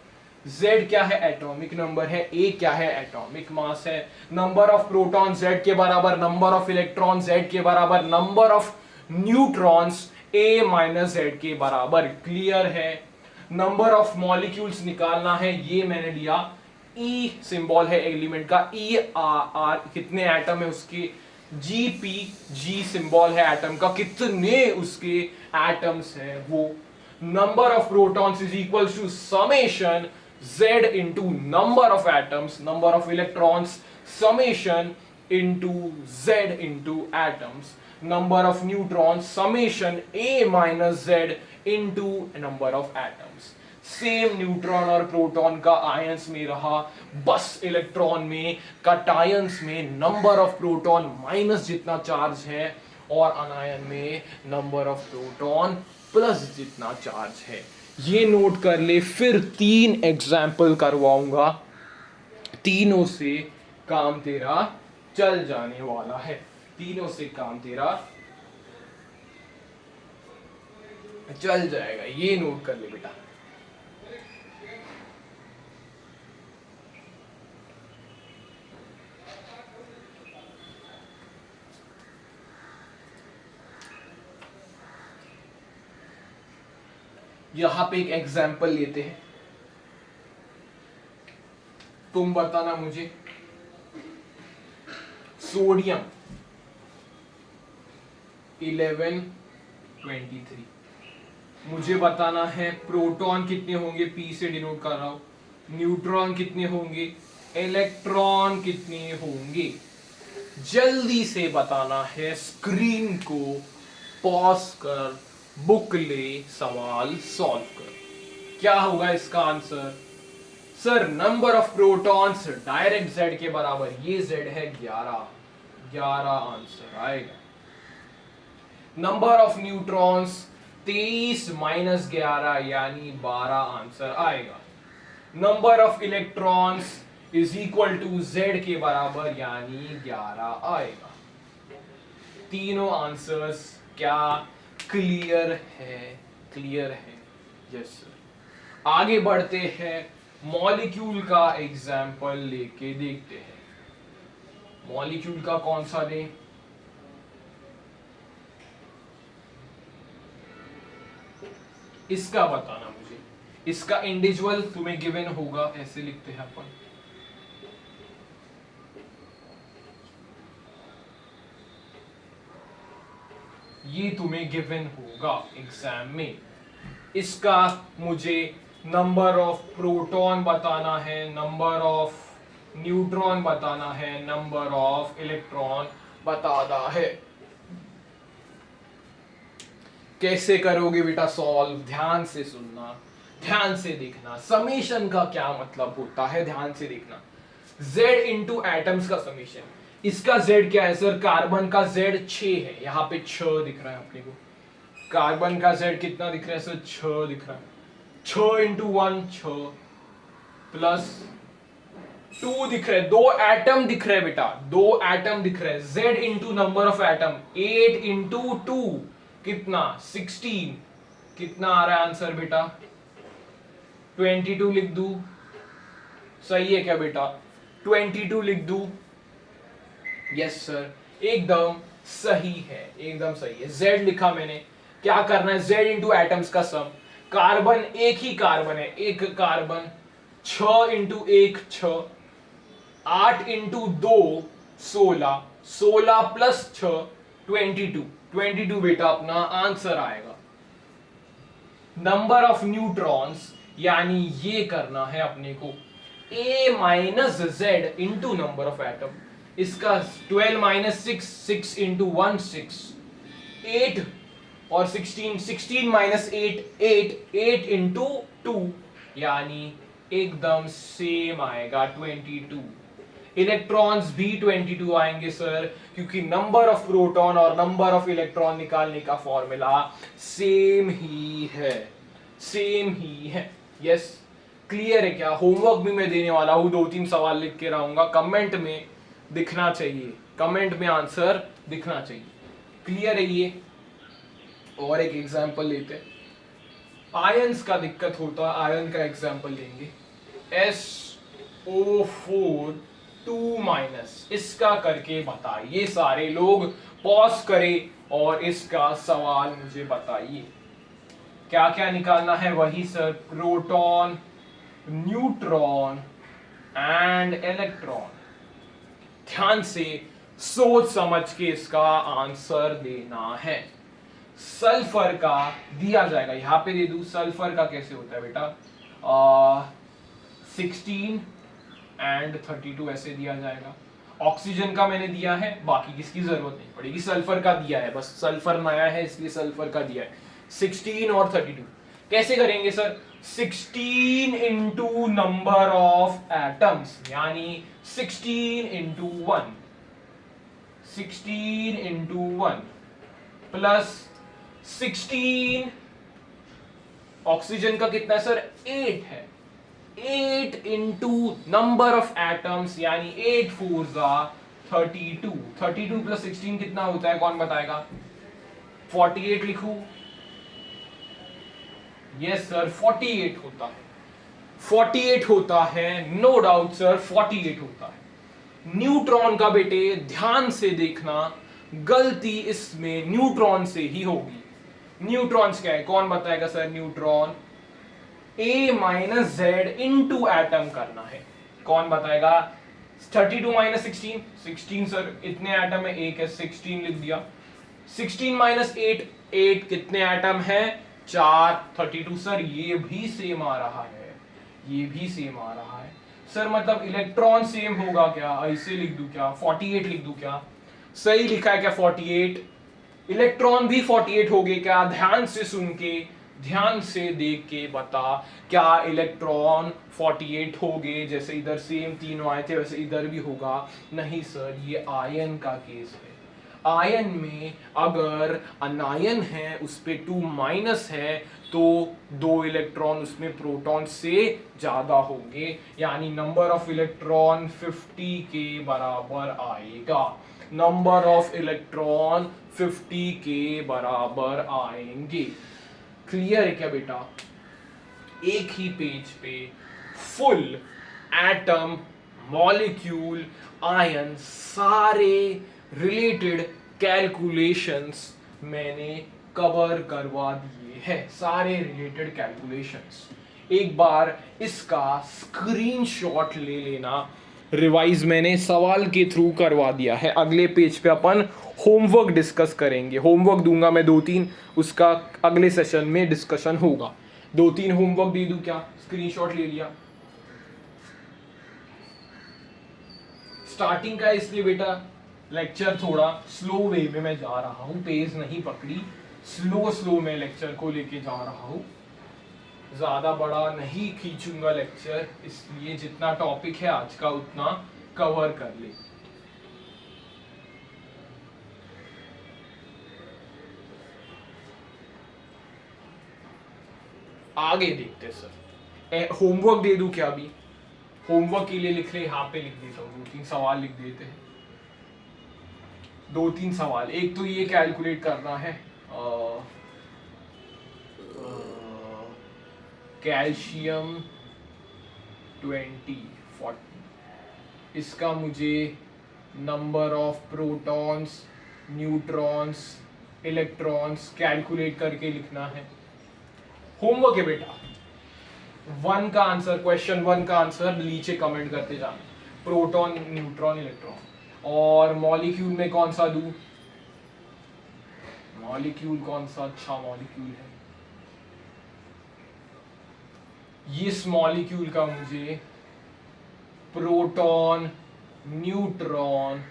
Z क्या है, एटॉमिक नंबर है, A क्या है, एटॉमिक मास है। नंबर ऑफ प्रोटॉन Z के बराबर, नंबर ऑफ इलेक्ट्रॉन Z के बराबर, number of neutrons A minus Z के बराबर। क्लियर है। नंबर ऑफ मॉलिक्यूल्स निकालना है, ये मैंने लिया, E सिंबल है एलिमेंट का, E R कितने एटम है उसके, Gp G सिंबल है एटम का, कितने उसके एटम्स है वो। Number of protons is equal to summation Z into number of atoms, number of electrons, summation into Z into atoms, number of neutrons, summation A minus Z into number of atoms. Same neutron और proton का ions में रहा, बस electron में, cations में number of proton minus जितना charge है, और अनायन में नंबर ऑफ प्रोटॉन प्लस जितना चार्ज है। ये नोट कर ले। फिर 3 एग्जाम्पल करवाऊंगा, तीनों से काम तेरा चल जाने वाला है, तीनों से काम तेरा चल जाएगा। ये नोट कर ले बेटा। यहां पे एक एग्जाम्पल लेते हैं, तुम बताना मुझे, सोडियम 1123, मुझे बताना है प्रोटॉन कितने होंगे, पी से डिनोट कर रहा हूं, न्यूट्रॉन कितने होंगे, इलेक्ट्रॉन कितने होंगे। जल्दी से बताना है, स्क्रीन को पॉज कर, बुक ले, सवाल सॉल्व कर। क्या होगा इसका answer, sir number of protons direct Z के बराबर, ये Z है 11, 11 आंसर आएगा। नंबर ऑफ न्यूट्रॉन्स 23 माइनस 11 यानी 12 आंसर आएगा। Number of electrons is equal to Z के बराबर यानी 11 आएगा। तीनों आंसर्स क्या क्लियर है, क्लियर है, यस सर। आगे बढ़ते हैं, मॉलिक्यूल का एग्जाम्पल लेके देखते हैं। मॉलिक्यूल का कौन सा दें, इसका बताना मुझे, इसका इंडिविजुअल तुम्हें गिवन होगा, ऐसे लिखते हैं अपन, ये तुम्हें गिवन होगा एग्जाम में। इसका मुझे नंबर ऑफ प्रोटॉन बताना है, नंबर ऑफ न्यूट्रॉन बताना है, नंबर ऑफ इलेक्ट्रॉन बताना है। कैसे करोगे बेटा सॉल्व, ध्यान से सुनना। ध्यान से देखना, समेशन का क्या मतलब होता है, ध्यान से देखना। Z इंटू एटम्स का समेशन, इसका Z क्या है सर, कार्बन का Z 6 है, यहाँ पे 6 दिख रहा है अपने को। कार्बन का Z कितना दिख रहा है सर, 6 दिख रहा है। 6 इंटू 1 6 प्लस 2 दिख रहे, 2 एटम दिख रहे बेटा, 2 एटम दिख रहे। Z into number of atom 8 into 2 कितना 16, कितना आ रहा है आंसर बेटा, 22 लिख दू, सही है क्या बेटा, 22 लिख दू, यस सर, एकदम सही है, एकदम सही है। Z लिखा मैंने, क्या करना है, Z इंटू एटम्स का सम, कार्बन एक ही कार्बन है, एक कार्बन, 6 इंटू 1 6, 8 इंटू 2 16, 16 प्लस 6 22, 22 बेटा अपना आंसर आएगा। नंबर ऑफ न्यूट्रॉन्स, यानी ये करना है अपने को a minus Z into number of atom, इसका 12 माइनस 6 6 इंटू 1 6, 8 और 16 16 माइनस 8 8 8 इंटू 2, यानी एकदम सेम आएगा 22। इलेक्ट्रॉन्स भी 22 आएंगे सर, क्योंकि नंबर ऑफ प्रोटॉन और नंबर ऑफ इलेक्ट्रॉन निकालने का फॉर्मूला सेम ही है, सेम ही है। यस, क्लियर है क्या? होमवर्क भी मैं देने वाला हूं, 2-3 सवाल लिख के रहूंगा, कमेंट में दिखना चाहिए, कमेंट में आंसर दिखना चाहिए। क्लियर है ये? और एक एग्जांपल लेते हैं, आयंस का दिक्कत होता है, आयन का एग्जांपल लेंगे, SO4 2 माइनस, इसका करके बताइए, सारे लोग पॉज करें और इसका सवाल मुझे बताइए। क्या क्या निकालना है? वही sir, proton, neutron and electron. ध्यान से सोच समझ के इसका आंसर देना है। सल्फर का दिया जाएगा, यहां पे दे दूं, सल्फर का कैसे होता है बेटा, 16 एंड 32 ऐसे दिया जाएगा। ऑक्सीजन का मैंने दिया है, बाकी किसकी जरूरत नहीं पड़ेगी, सल्फर का दिया है, बस सल्फर नया है इसलिए सल्फर का दिया है, 16 और 32। कैसे करेंगे sir? 16 into number of atoms, यानी 16 इंटू 1, 16 इंटू 1 प्लस 16, ऑक्सीजन का कितना है सर, 8 है, 8 इंटू नंबर ऑफ एटम्स, यानी 8 4 32, 32 प्लस 16 कितना होता है, कौन बताएगा? 48 लिखूं? यस सर, 48 होता है, 48 होता है, नो डाउट सर, 48 होता है। न्यूट्रॉन का बेटे ध्यान से देखना, गलती इसमें न्यूट्रॉन से ही होगी। न्यूट्रॉन्स क्या है, कौन बताएगा sir? Neutron a minus Z into atom करना है, कौन बताएगा? 32 माइनस 16, 16 सर इतने एटम है, एक है, 16 लिख दिया। 16 माइनस 8, 8 कितने एटम है? 4, 32 सर ये भी सेम आ रहा है, ये भी सेम आ रहा है सर, मतलब इलेक्ट्रॉन सेम होगा क्या? ऐसे लिख दूं क्या, 48 लिख दूं क्या? सही लिखा है क्या 48? इलेक्ट्रॉन भी 48 हो गए क्या? ध्यान से सुन के, ध्यान से देख के बता, क्या इलेक्ट्रॉन 48 हो गए? जैसे इधर सेम तीनों आए थे वैसे इधर भी होगा? नहीं सर, ये आयन का केस है। आयन में अगर अनायन है उस पे 2 माइनस है तो 2 इलेक्ट्रॉन उसमें प्रोटॉन से ज्यादा होंगे, यानी नंबर ऑफ इलेक्ट्रॉन 50 के बराबर आएगा, नंबर ऑफ इलेक्ट्रॉन 50 के बराबर आएंगे। क्लियर है क्या बेटा? एक ही पेज पे फुल एटम, मॉलिक्यूल, आयन, सारे रिलेटेड कैलकुलेशंस मैंने कवर करवा दिए हैं, सारे रिलेटेड कैलकुलेशंस। एक बार इसका स्क्रीनशॉट ले लेना, रिवाइज मैंने सवाल के थ्रू करवा दिया है। अगले पेज पे अपन होमवर्क डिस्कस करेंगे, होमवर्क दूंगा मैं 2-3, उसका अगले सेशन में डिस्कशन होगा। 2-3 होमवर्क दे दूं क्या? स्क्रीनशॉट ले लिया। स्टार्टिंग का इसलिए बेटा लेक्चर थोड़ा स्लो वे में मैं जा रहा हूं, तेज नहीं पकड़ी, स्लो स्लो मैं लेक्चर को लेके जा रहा हूं। ज़्यादा बड़ा नहीं खींचूंगा लेक्चर, इसलिए जितना टॉपिक है आज का उतना कवर कर ले। आगे देखते सर, होमवर्क दे दूं क्या अभी? होमवर्क के लिए लिख ले, यहाँ पे लिख देता हूँ, 2-3 सवाल लिख देते हैं। 2-3 सवाल, एक तो ये कैलकुलेट करना है कैल्शियम 2040, इसका मुझे number of protons, neutrons, electrons calculate करके लिखना है। होमवर्क है बेटा, 1 का आंसर, क्वेश्चन 1 का आंसर नीचे कमेंट करते जाना, प्रोटॉन, न्यूट्रॉन, इलेक्ट्रॉन। और मॉलिक्यूल में कौन सा दूं? मॉलिक्यूल कौन सा अच्छा मॉलिक्यूल है? इस मॉलिक्यूल का मुझे प्रोटॉन, न्यूट्रॉन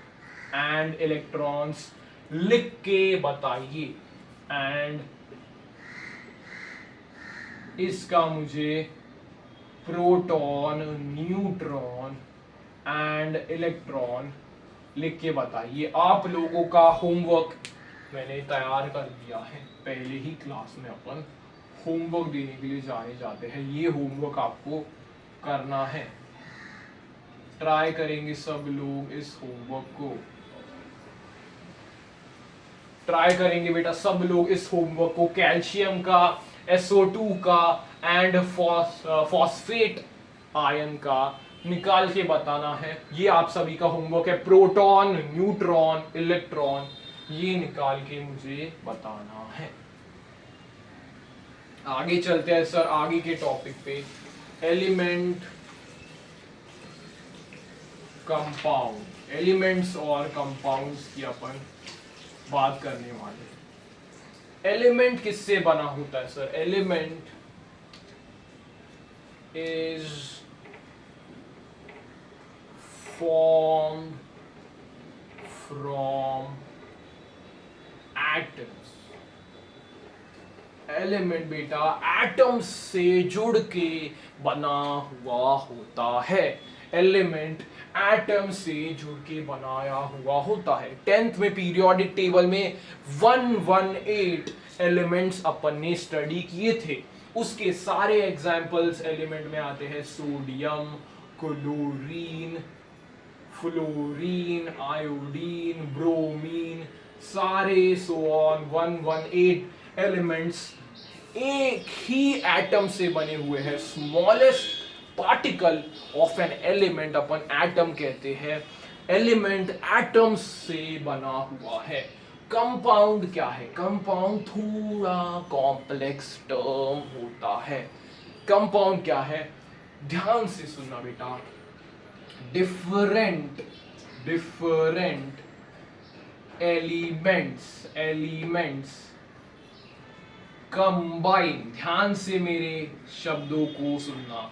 एंड इलेक्ट्रॉन्स लिख के बताइए। एंड इसका मुझे प्रोटॉन, न्यूट्रॉन एंड इलेक्ट्रॉन लिख के बताइए। आप लोगों का होमवर्क मैंने तैयार कर दिया है, पहले ही क्लास में अपन होमवर्क देने के लिए जाते हैं। ये होमवर्क आपको करना है, ट्राई करेंगे सब लोग इस होमवर्क को, ट्राई करेंगे बेटा सब लोग इस होमवर्क को। कैल्शियम का, SO2 का एंड फॉस्फेट आयन का निकाल के बताना है। ये आप सभी का होमवर्क है। प्रोटॉन, न्यूट्रॉन, इलेक्ट्रॉन ये निकाल के मुझे बताना है। आगे चलते हैं सर, आगे के टॉपिक पे, एलिमेंट, कंपाउंड। एलिमेंट्स और कंपाउंड्स की अपन बात करने वाले हैं। एलिमेंट किससे बना होता है sir? Element is formed from atoms। Element बेटा एटम्स से जुड़ के बना हुआ होता है। एलिमेंट एटम से जुड़ के बनाया हुआ होता है। 10th में पीरियोडिक टेबल में 118 एलिमेंट्स अपन ने स्टडी किए थे, उसके सारे एग्जाम्पल्स एलिमेंट में आते हैं। Sodium, chlorine, fluorine, iodine, bromine, सारे सो ऑन 118 एलिमेंट्स एक ही एटम से बने हुए हैं। Smallest particle of an element upon atom कहते हैं। एलिमेंट एटम्स से बना हुआ है। कंपाउंड क्या है? कंपाउंड थोड़ा कॉम्प्लेक्स टर्म होता है। कंपाउंड क्या है? ध्यान से सुनना बेटा, डिफरेंट एलिमेंट्स कंबाइन, ध्यान से मेरे शब्दों को सुनना।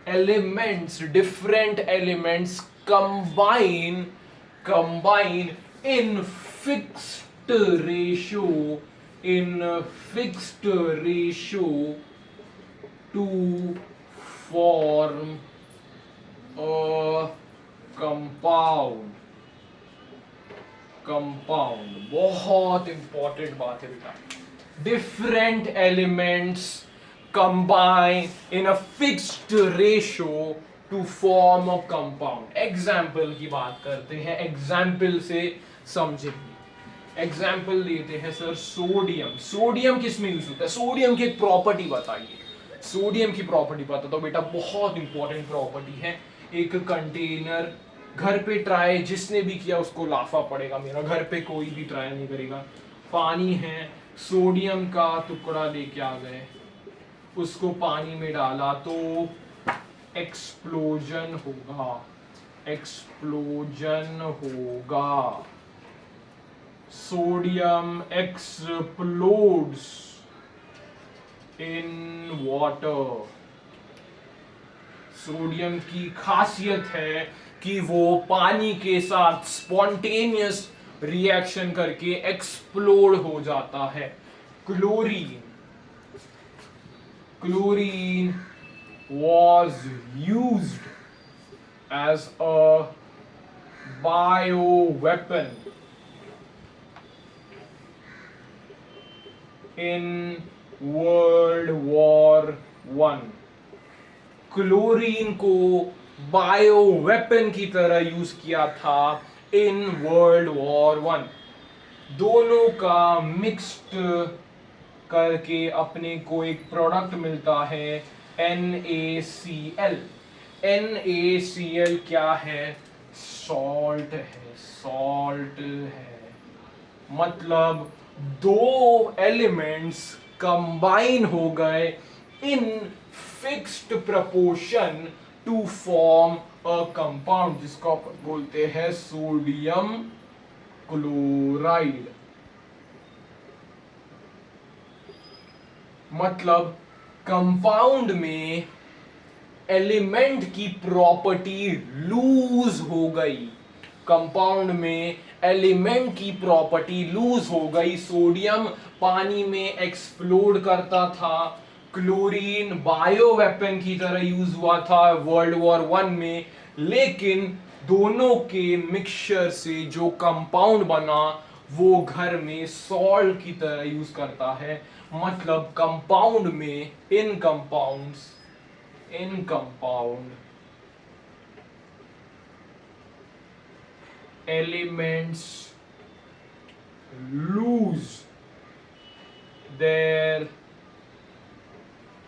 Elements, different elements combine in fixed ratio two form compound. बहुत इंपॉर्टेंट बात है बेटा। Different elements combine in a fixed ratio two form a compound. Example की बात करते हैं, एग्जाम्पल से समझेंगे। एग्जाम्पल देते हैं सर, सोडियम। सोडियम किस में यूज होता है? सोडियम की एक प्रॉपर्टी बताइए। सोडियम की प्रॉपर्टी बताता हूं बेटा, बहुत इंपॉर्टेंट प्रॉपर्टी है। एक कंटेनर, घर पे ट्राई जिसने भी किया उसको लाफा पड़ेगा, मेरा घर पे कोई भी ट्राई नहीं करेगा। पानी है, सोडियम का टुकड़ा लेके आ गए, उसको पानी में डाला तो एक्सप्लोजन होगा। Sodium explodes in water. Sodium की खासियत है कि वो पानी के साथ स्पॉन्टेनियस रिएक्शन करके एक्सप्लोड हो जाता है। Chlorine chlorine was used as a bioweapon in World War One. Chlorine को बायो वेपन की तरह यूज किया था इन वर्ल्ड वॉर वन। दोनों का मिक्स्ड करके अपने को एक प्रोडक्ट मिलता है NaCl। NaCl क्या है? सॉल्ट है। सॉल्ट है मतलब दो एलिमेंट्स कंबाइन हो गए in fixed proportion to form a compound जिसको अपन बोलते हैं सोडियम क्लोराइड। मतलब कंपाउंड में एलिमेंट की प्रॉपर्टी लूज हो गई। कंपाउंड में एलिमेंट की प्रॉपर्टी लूज हो गई। सोडियम पानी में एक्सप्लोड करता था, क्लोरीन बायो वेपन की तरह यूज हुआ था वर्ल्ड वॉर वन में, लेकिन दोनों के मिक्सचर से जो कंपाउंड बना वो घर में सॉल्ट की तरह यूज करता है। मतलब कंपाउंड में इन compound elements lose their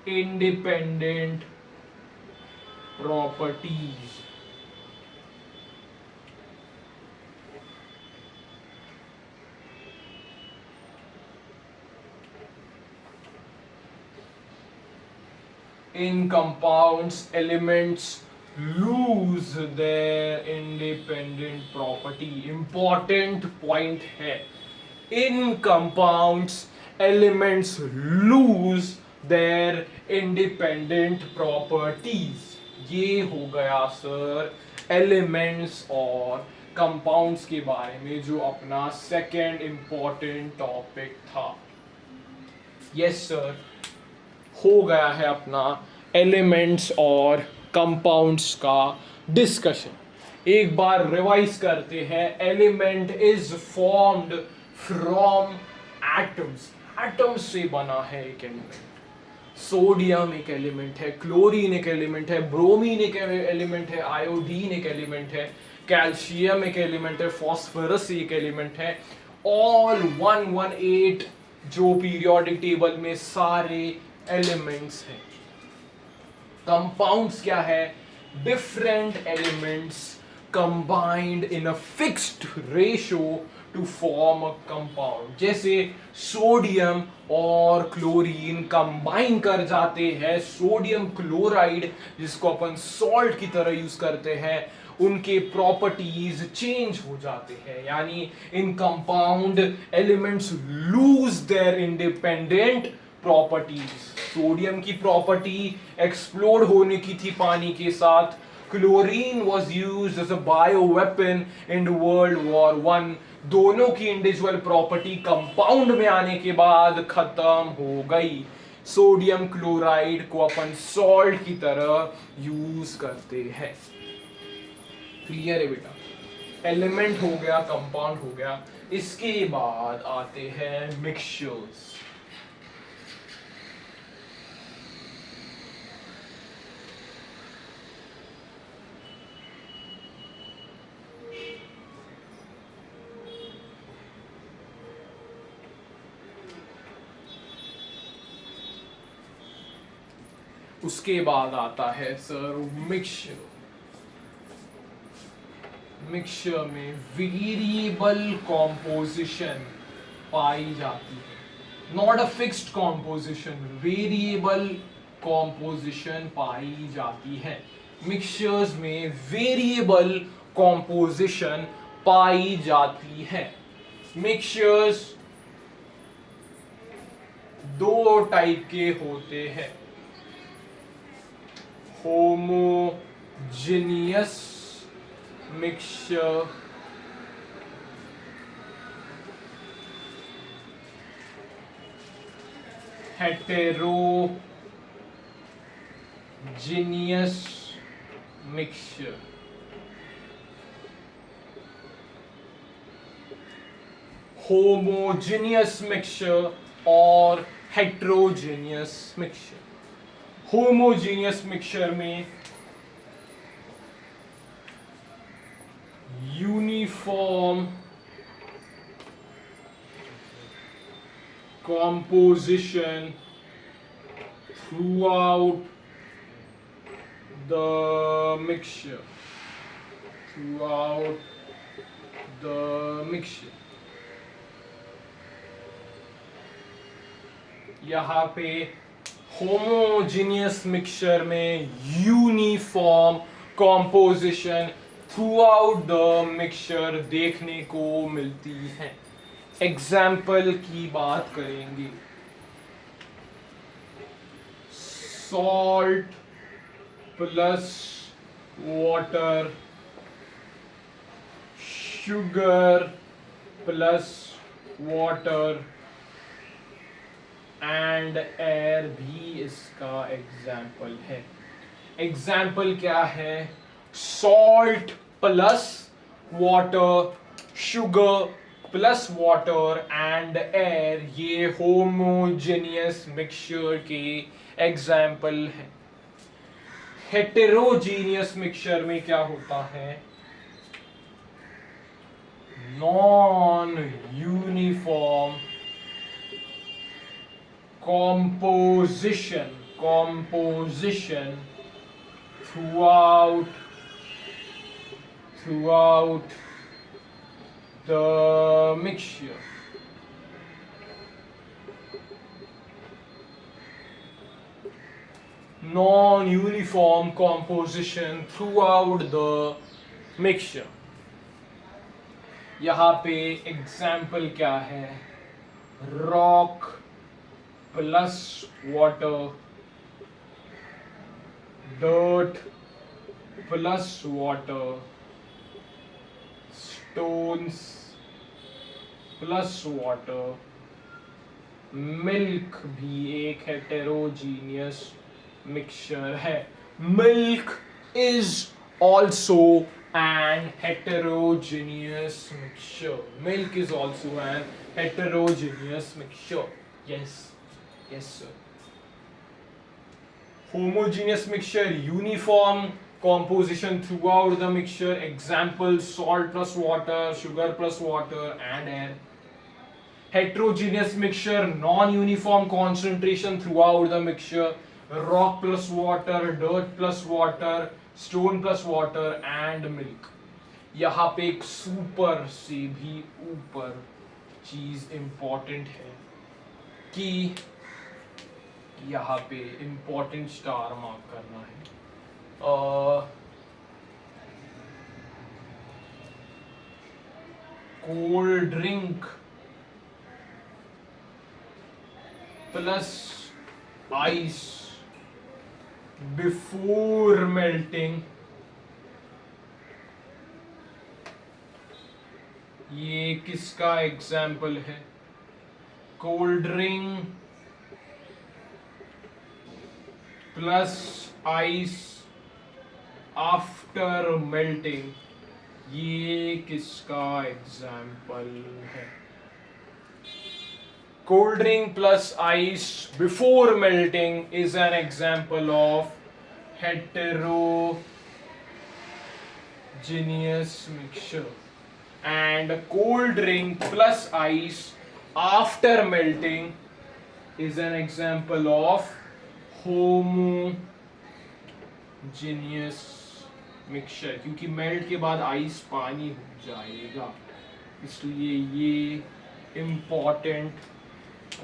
independent properties. In compounds, elements lose their independent property. Important point है, in compounds elements lose their independent properties। ये हो गया सर एलिमेंट्स और कंपाउंड्स के बारे में जो अपना सेकेंड इंपॉर्टेंट टॉपिक था। यस सर, हो गया है अपना एलिमेंट्स और कंपाउंड्स का डिस्कशन। एक बार रिवाइज करते हैं। Element is formed from atoms. Atoms से बना है एक एलिमेंट। सोडियम एक एलिमेंट है, क्लोरीन एक एलिमेंट है, ब्रोमीन एक एलिमेंट है, आयोडीन एक एलिमेंट है, कैल्शियम एक एलिमेंट है, फॉस्फोरस एक एलिमेंट है। ऑल 118 जो पीरियोडिक टेबल में सारे एलिमेंट्स हैं। कंपाउंड्स क्या है? Different elements combined in a fixed ratio two form a compound. जैसे सोडियम और क्लोरीन कंबाइन कर जाते हैं सोडियम क्लोराइड, जिसको अपन सॉल्ट की तरह यूज करते हैं, उनके प्रॉपर्टीज चेंज हो जाते हैं। यानी in compound elements lose their independent properties. Sodium की प्रॉपर्टी एक्सप्लोड होने की थी पानी के साथ। Chlorine was used as a bioweapon in world war one. दोनों की इंडिविजुअल प्रॉपर्टी कंपाउंड में आने के बाद खत्म हो गई। सोडियम क्लोराइड को अपन सॉल्ट की तरह यूज करते हैं। क्लियर है बेटा? एलिमेंट हो गया, कंपाउंड हो गया। इसके बाद आते हैं मिक्सचर्स। उसके बाद आता है सर मिक्सचर। मिक्सचर में वेरिएबल कॉम्पोजिशन पाई जाती है। Not a fixed composition, variable composition पाई जाती है। मिक्सचर्स में वेरिएबल कॉम्पोजिशन पाई जाती है। मिक्सचर्स दो टाइप के होते हैं, homogeneous mixture heterogeneous homogeneous mixture. Homogeneous mixture और heterogeneous mixture. होमोजीनियस मिक्सचर में uniform composition throughout the mixture. यहाँ पे होमोजीनियस मिक्सचर में uniform composition through out the mixture देखने को मिलती है. एग्जाम्पल की बात करेंगे. Salt plus water, sugar plus water and air भी इसका एग्जाम्पल है. एग्जाम्पल क्या है? Salt plus water, sugar plus water and air, ये होमोजेनियस मिक्सचर के एग्जाम्पल है. हेटेरोजीनियस मिक्सचर में क्या होता है? Non uniform composition throughout the mixture. Non-uniform composition throughout the mixture. यहाँ पे एग्जाम्पल क्या है? Rock plus water, dirt plus water, stones plus water. Milk भी एक हेटेरोजीनियस मिक्सचर है. Milk is also an heterogeneous mixture. Milk is also an heterogeneous mixture. Yes sir. Homogeneous mixture, uniform composition throughout the mixture. Example: salt plus water, sugar plus water and air. Heterogeneous mixture, non-uniform concentration throughout the mixture. Rock plus water, dirt plus water, stone plus water and milk. यहाँ पे एक super से भी ऊपर चीज important है कि यहाँ पे इंपॉर्टेंट स्टार मार्क करना है. Cold drink plus ice before melting, ये किसका एग्जाम्पल है? Cold drink plus ice after melting, ये किसका एग्जाम्पल है? Cold drink plus ice before melting is an example of heterogeneous mixture, and cold drink plus ice after melting is an example of homogeneous mixture. क्योंकि melt के बाद ice पानी हो जाएगा, इसलिए ये इम्पॉर्टेंट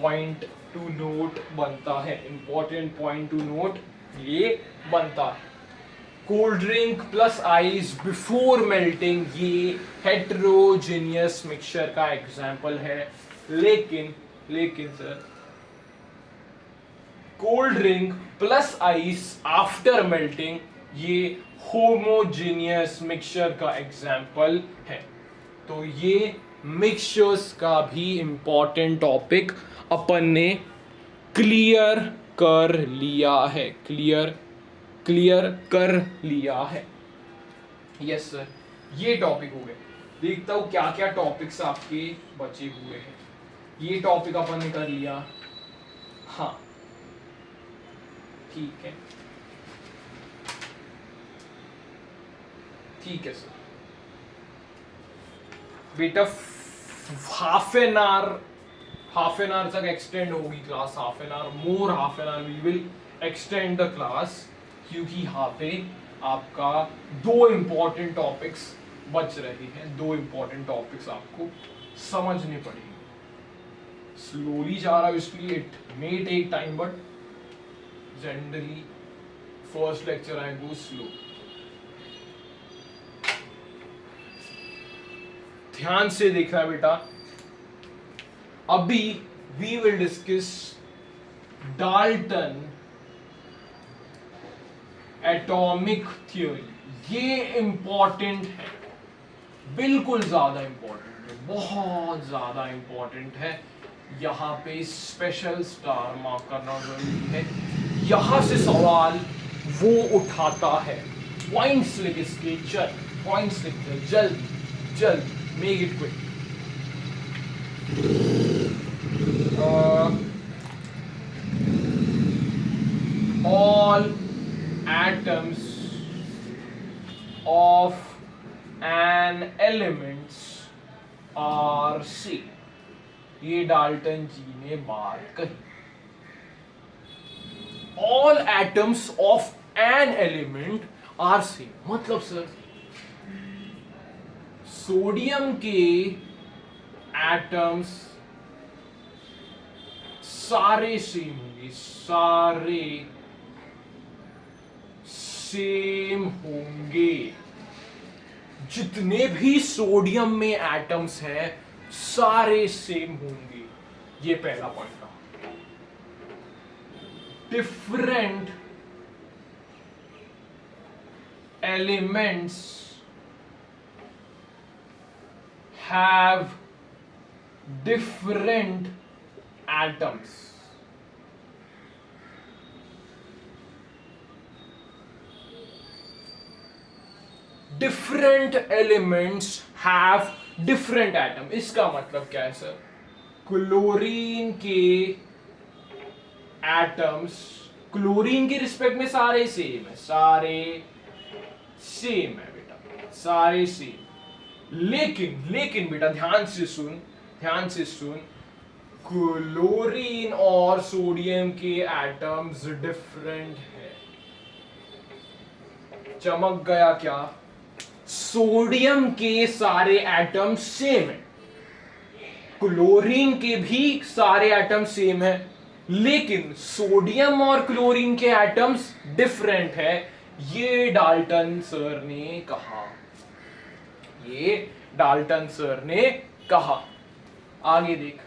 पॉइंट टू नोट बनता है. इंपॉर्टेंट पॉइंट टू नोट ये बनता है. Cold drink plus ice before melting, ये हेटेरोजेनियस मिक्सचर का एग्जाम्पल है. लेकिन sir, cold drink plus ice after melting, ये होमोजेनियस मिक्सचर का एग्जाम्पल है. तो ये मिक्सचर्स का भी इंपॉर्टेंट टॉपिक अपन ने क्लियर कर लिया है. क्लियर क्लियर कर लिया है। यस सर, ये टॉपिक हो गए। देखता हूँ क्या क्या टॉपिक्स आपके बचे हुए हैं। ये टॉपिक अपन ने कर लिया, हाँ ठीक है, ठीक है सर। बेटा हाफ एन आवर तक एक्सटेंड होगी class, half an hour more, half an hour we will extend the class, क्योंकि यहाँ पे आपका दो इंपॉर्टेंट टॉपिक्स बच रहे हैं। दो इंपॉर्टेंट टॉपिक्स आपको समझने पड़ेंगे। स्लोली जा रहा है इसलिए it may take time, but generally first lecture I go slow. ध्यान से देखना बेटा। अभी we will discuss Dalton atomic theory. ये इंपॉर्टेंट है, बिल्कुल ज्यादा इंपॉर्टेंट है, बहुत ज्यादा इंपॉर्टेंट है। यहां पे स्पेशल स्टार मार्क करना जरूरी है। यहां से सवाल वो उठाता है। पॉइंट्स लिख इसके, चल पॉइंट्स लिखते जल्द जल्द, make it quick. all atoms of an elements are same। ये डाल्टन जी ने बात कही। all atoms of an element are same मतलब सर सोडियम के एटम्स सारे सेम होंगे, सारे सेम होंगे। जितने भी सोडियम में एटम्स हैं सारे सेम होंगे। ये पहला पॉइंट था। Different elements have different atoms। different elements have different atom। इसका मतलब क्या है सर? क्लोरीन के एटम्स क्लोरीन के रिस्पेक्ट में सारे सेम है, सारे सेम है बेटा, सारे सेम। लेकिन बेटा ध्यान से सुन, क्लोरीन और सोडियम के एटम्स डिफरेंट है। चमक गया क्या? सोडियम के सारे एटम्स सेम है, क्लोरीन के भी सारे एटम्स सेम है, लेकिन सोडियम और क्लोरीन के एटम्स डिफरेंट है। ये डाल्टन सर ने कहा, ये डाल्टन सर ने कहा। आगे देख,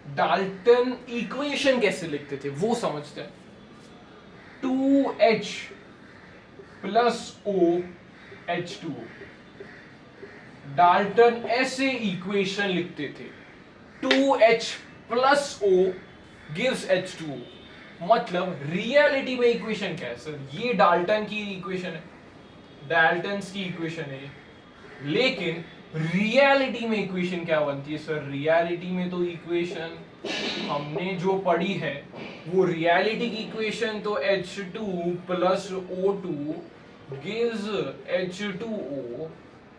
डाल्टन इक्वेशन कैसे लिखते थे वो समझते हैं। 2H plus OH2। डाल्टन ऐसे इक्वेशन लिखते थे, 2H plus O gives H2O। मतलब रियलिटी में इक्वेशन क्या है सर? ये डाल्टन की इक्वेशन है, डाल्टन्स की इक्वेशन है, लेकिन रियलिटी में इक्वेशन क्या बनती है सर? रियलिटी में तो इक्वेशन हमने जो पढ़ी है वो रियलिटी की इक्वेशन तो H2 plus O2 gives H2O,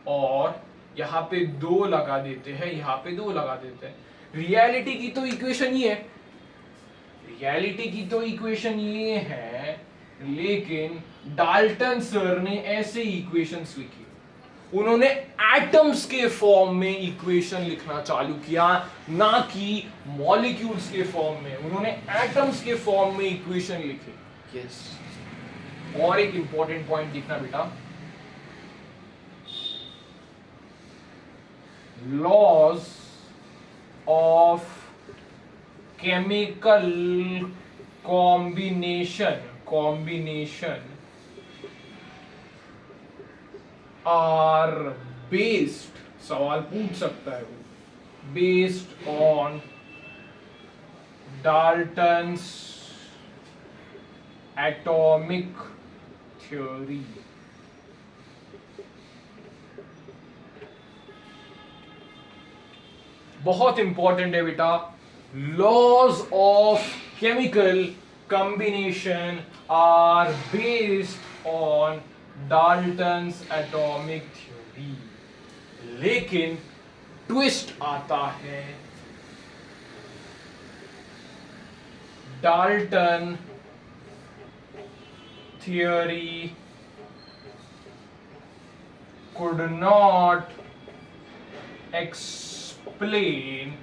और यहाँ पे 2 लगा देते हैं, यहाँ पे 2 लगा देते हैं। रियलिटी की तो इक्वेशन ये है, रियलिटी की तो इक्वेशन ये है, लेकिन डाल्टन सर ने ऐसे इक्वेशंस लिखी। उन्होंने एटम्स के फॉर्म में इक्वेशन लिखना चालू किया, ना कि मॉलिक्यूल्स के फॉर्म में। उन्होंने एटम्स के फॉर्म में इक्वेशन लिखे। यस, और एक इंपॉर्टेंट पॉइंट देखना बेटा, laws of chemical combination are based, सवाल पूछ सकता है वो, based on Dalton's atomic theory. बहुत इंपॉर्टेंट है बेटा। Laws of chemical combination are based on Dalton's atomic theory. लेकिन ट्विस्ट आता है, Dalton theory could not explain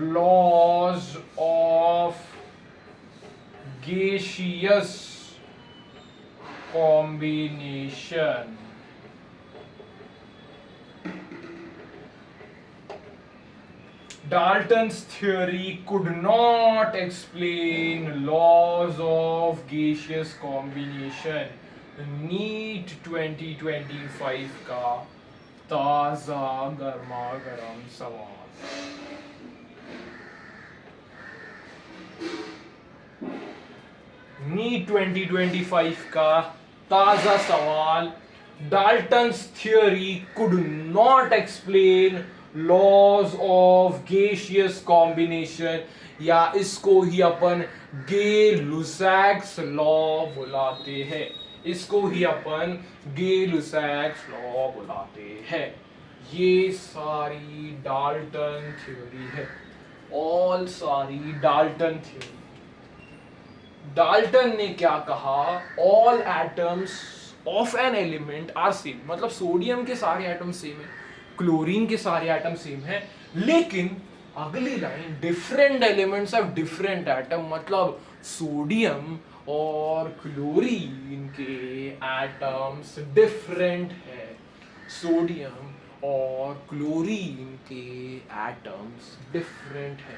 laws of gaseous combination. Dalton's theory could not explain laws of gaseous combination. NEET 2025 का ताजा गर्मा गर्म सवाल। नीट 2025 का ताजा सवाल। Dalton's theory could not explain laws of gaseous combination, या इसको ही अपन गे-लुसाक्स लॉ बुलाते हैं। इसको ही अपन गे-लुसाक्स लॉ बुलाते हैं। ये सारी डाल्टन थ्योरी है, ऑल सारी डाल्टन थ्योरी। डाल्टन ने क्या कहा? All atoms of an element are same, मतलब सोडियम के सारे एटम सेम है, क्लोरीन के सारे एटम सेम है, लेकिन अगली line different elements of different atom, मतलब सोडियम और क्लोरीन के एटम्स डिफरेंट है। सोडियम और क्लोरीन के एटम्स डिफरेंट है।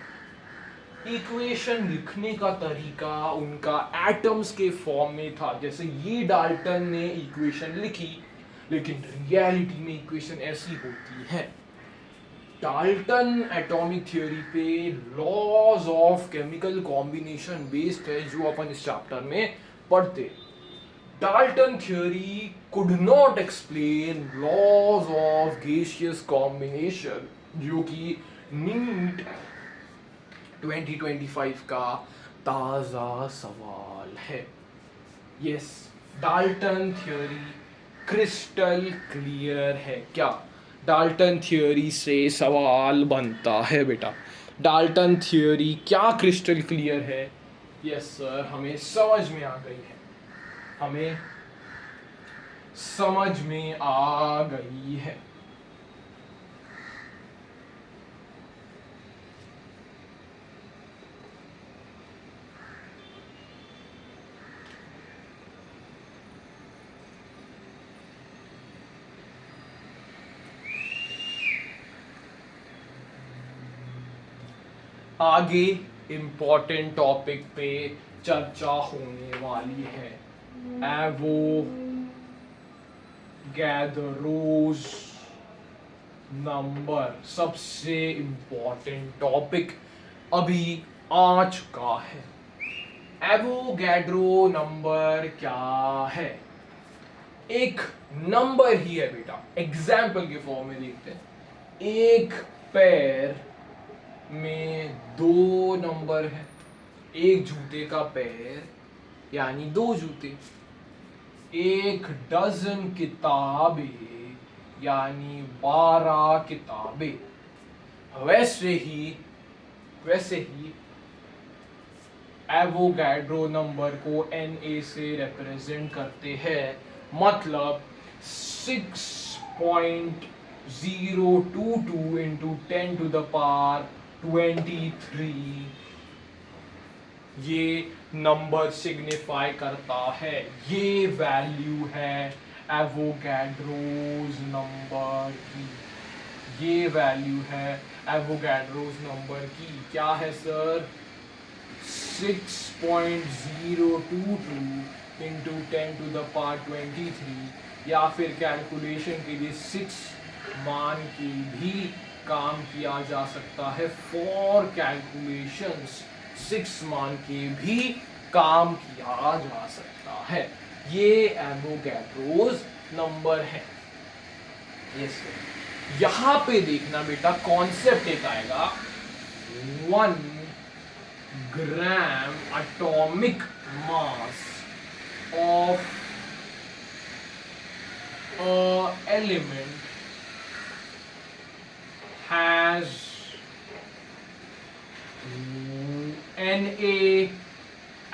इक्वेशन लिखने का तरीका उनका एटम्स के फॉर्म में था, जैसे ये डाल्टन ने इक्वेशन लिखी, लेकिन रियलिटी में इक्वेशन ऐसी होती है। डाल्टन एटॉमिक थ्योरी पे laws of chemical combination based है, जो अपन इस चैप्टर में पढ़ते। Dalton theory could not explain laws of gaseous combination, जो कि नीट 2025 का ताजा सवाल है। Yes, Dalton theory crystal clear है। क्या डाल्टन थ्योरी से सवाल बनता है बेटा? डाल्टन थ्योरी क्या क्रिस्टल क्लियर है? यस सर, हमें समझ में आ गई है, हमें समझ में आ गई है। आगे इम्पोर्टेंट टॉपिक पे चर्चा होने वाली है, एवोगैड्रोस नंबर। सबसे इम्पोर्टेंट टॉपिक अभी आ चुका है। एवोगैड्रो नंबर क्या है? एक नंबर ही है बेटा, एग्जाम्पल के फॉर्म में देखते हैं। एक पैर में दो नंबर है, एक जूते का पैर यानी दो जूते, एक डजन किताबें यानी 12 किताबें। वैसे ही एवोगैड्रो नंबर को Na से रिप्रेजेंट करते हैं, मतलब 6.022 into 10 to the power 23 ये नंबर सिग्निफाई करता है। ये वैल्यू है एवोगैड्रोस नंबर की, ये वैल्यू है एवोगैड्रोस नंबर की। क्या है sir? 6.022 into 10 to the power 23, या फिर कैलकुलेशन के लिए 6 मान की भी काम किया जा सकता है फॉर कैलकुलेशंस, 6 मान के भी काम किया जा सकता है। ये एवोगैड्रोस नंबर है। यस, यहां पे देखना बेटा, कॉन्सेप्ट एक आएगा, 1 gram atomic mass of element has Na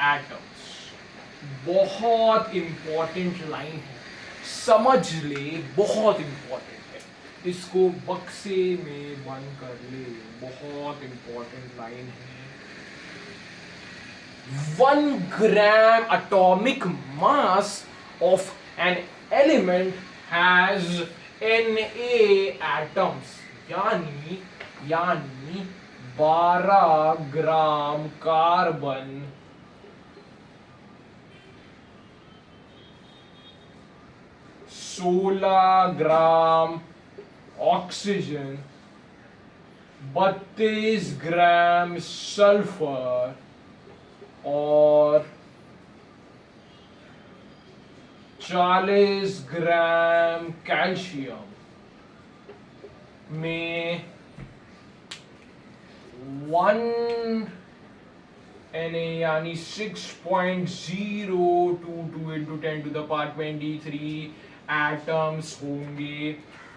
atoms। बहुत इंपॉर्टेंट लाइन है, समझ ले, बहुत इंपॉर्टेंट है, इसको बक्से में बंद कर ले, बहुत इंपॉर्टेंट लाइन है। 1 gram atomic mass of an element has Na atoms, यानी 12 ग्राम कार्बन, 16 ग्राम ऑक्सीजन, 32 ग्राम सल्फर और 40 ग्राम कैल्शियम में 1 Na यानी 6.022 into 10 to the power 23 atoms होंगे।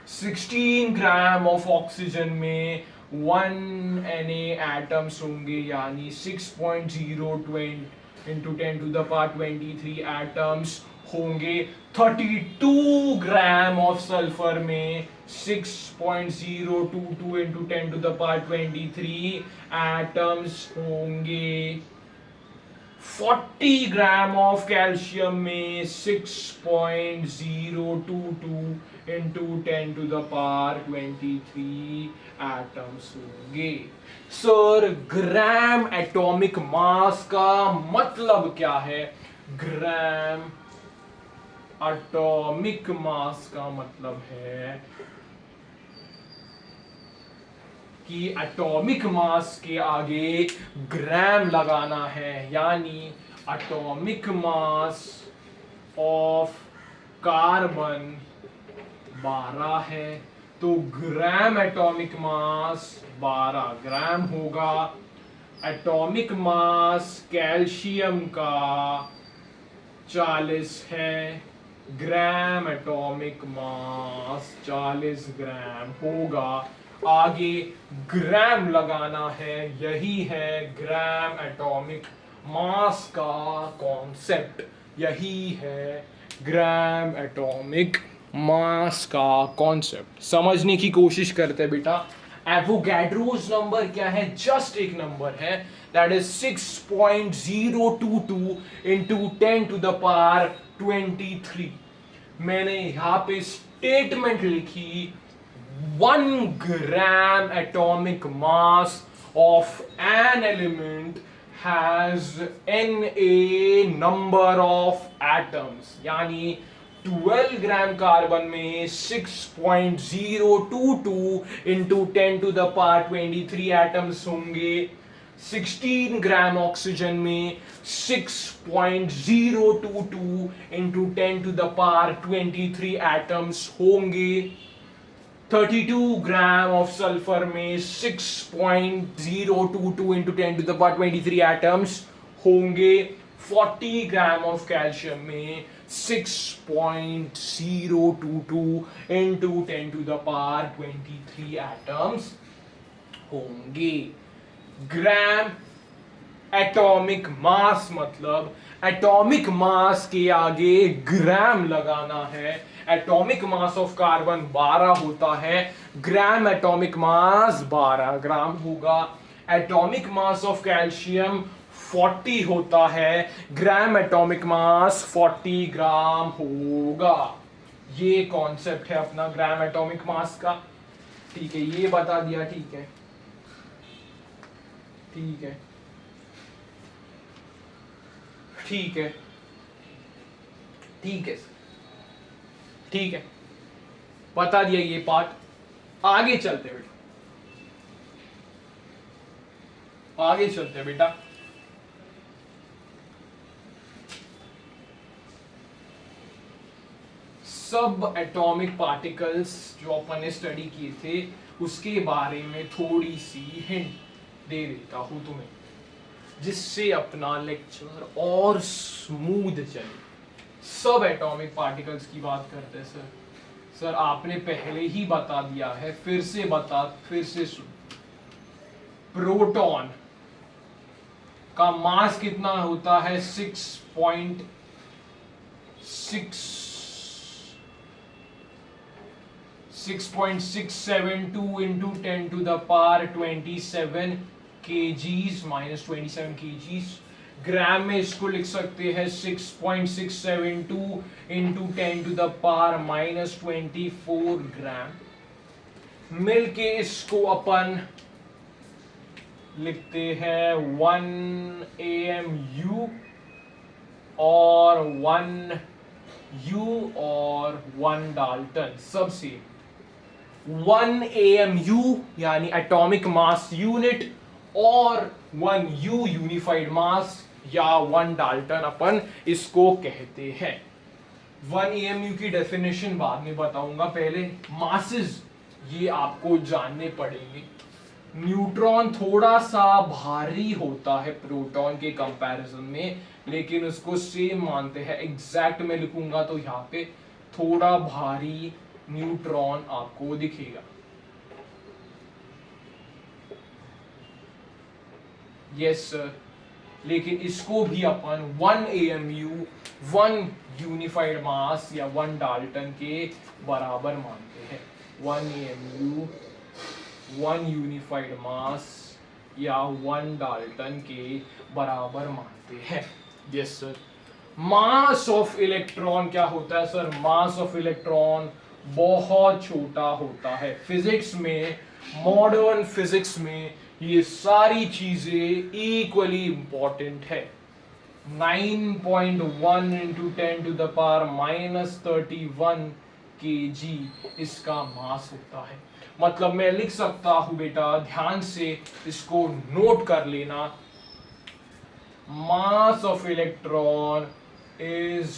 16 ग्राम ऑफ ऑक्सीजन में 1 Na एटम्स होंगे, यानी 6.020 into 10 to the power 23 atoms होंगे। 32 gram of sulphur में 6.022 into 10 to the power 23 atoms होंगे। 40 ग्राम ऑफ कैल्शियम में 6.022 into 10 to the power 23 atoms होंगे। Sir, gram atomic mass का मतलब क्या है? ग्राम एटॉमिक मास का मतलब है कि एटॉमिक मास के आगे ग्राम लगाना है, यानी एटॉमिक मास ऑफ कार्बन 12 है, तो ग्राम एटॉमिक मास 12 ग्राम होगा। एटॉमिक मास कैल्शियम का 40 है, ग्राम एटॉमिक मास 40 ग्राम होगा। आगे ग्राम लगाना है, यही है ग्राम एटॉमिक मास का कॉन्सेप्ट, यही है ग्राम एटॉमिक मास का कॉन्सेप्ट। समझने की कोशिश करते हैं बेटा। एवोगैड्रोस नंबर क्या है? जस्ट एक नंबर है, that is 6.022 into 10 to the power 23। मैंने यहां पे स्टेटमेंट लिखी, 1 gram atomic mass of an element has Na number of atoms, यानी 12 ग्राम कार्बन में 6.022 into 10 to the power 23 atoms होंगे। 16 ग्राम ऑक्सीजन में 6.022 into 10 to the power 23 atoms होंगे। 32 gram of sulphur में 6.022 into 10 to the power 23 atoms होंगे। 40 gram of calcium में 6.022 into 10 to the power 23 atoms होंगे। Gram atomic mass मतलब atomic mass के आगे ग्राम लगाना है। एटॉमिक मास ऑफ कार्बन 12 होता है, ग्राम एटॉमिक मास 12 ग्राम होगा। एटॉमिक मास ऑफ कैल्शियम 40 होता है, ग्राम एटॉमिक मास 40 ग्राम होगा। ये कॉन्सेप्ट है अपना ग्राम एटॉमिक मास का। ठीक है, ये बता दिया। ठीक है, ठीक है, ठीक है, ठीक है, ठीक है, बता दिया ये पार्ट। आगे चलते बेटा, आगे चलते हैं बेटा। सब एटॉमिक पार्टिकल्स जो अपन ने स्टडी किए थे उसके बारे में थोड़ी सी हिंट दे देता हूं तुम्हें, जिससे अपना लेक्चर और स्मूथ चले। सब एटॉमिक पार्टिकल्स की बात करते हैं सर। सर आपने पहले ही बता दिया है, फिर से सुन। प्रोटॉन का मास कितना होता है? 6.672 into 10 to the power 27 kgs minus 27 kgs। ग्राम में इसको लिख सकते हैं 6.672 into 10 to the power minus 24 ग्राम। मिलके इसको अपन लिखते हैं 1 AMU और 1 U और 1 डाल्टन। सबसे 1 AMU यानी एटॉमिक मास यूनिट और 1 U यूनिफाइड मास या 1 डाल्टन अपन इसको कहते हैं। 1 AMU की डेफिनेशन बाद में बताऊंगा, पहले मासेस ये आपको जानने पड़ेंगे। न्यूट्रॉन थोड़ा सा भारी होता है प्रोटॉन के कंपैरिजन में, लेकिन उसको सेम मानते हैं। एग्जैक्ट में लिखूंगा तो यहाँ पे थोड़ा भारी न्यूट्रॉन आपको दिखेगा। यस सर, लेकिन इसको भी अपन 1 AMU 1 यूनिफाइड मास या 1 डाल्टन के बराबर मानते हैं। 1 AMU 1 यूनिफाइड मास या 1 डाल्टन के बराबर मानते हैं। Yes sir. Mass of electron क्या होता है सर? मास ऑफ इलेक्ट्रॉन बहुत छोटा होता है। फिजिक्स में, मॉडर्न फिजिक्स में ये सारी चीजें इक्वली इंपॉर्टेंट है। 9.1 into 10 to the power minus 31 kg इसका मास होता है। मतलब मैं लिख सकता हूं बेटा, ध्यान से इसको नोट कर लेना। Mass of electron is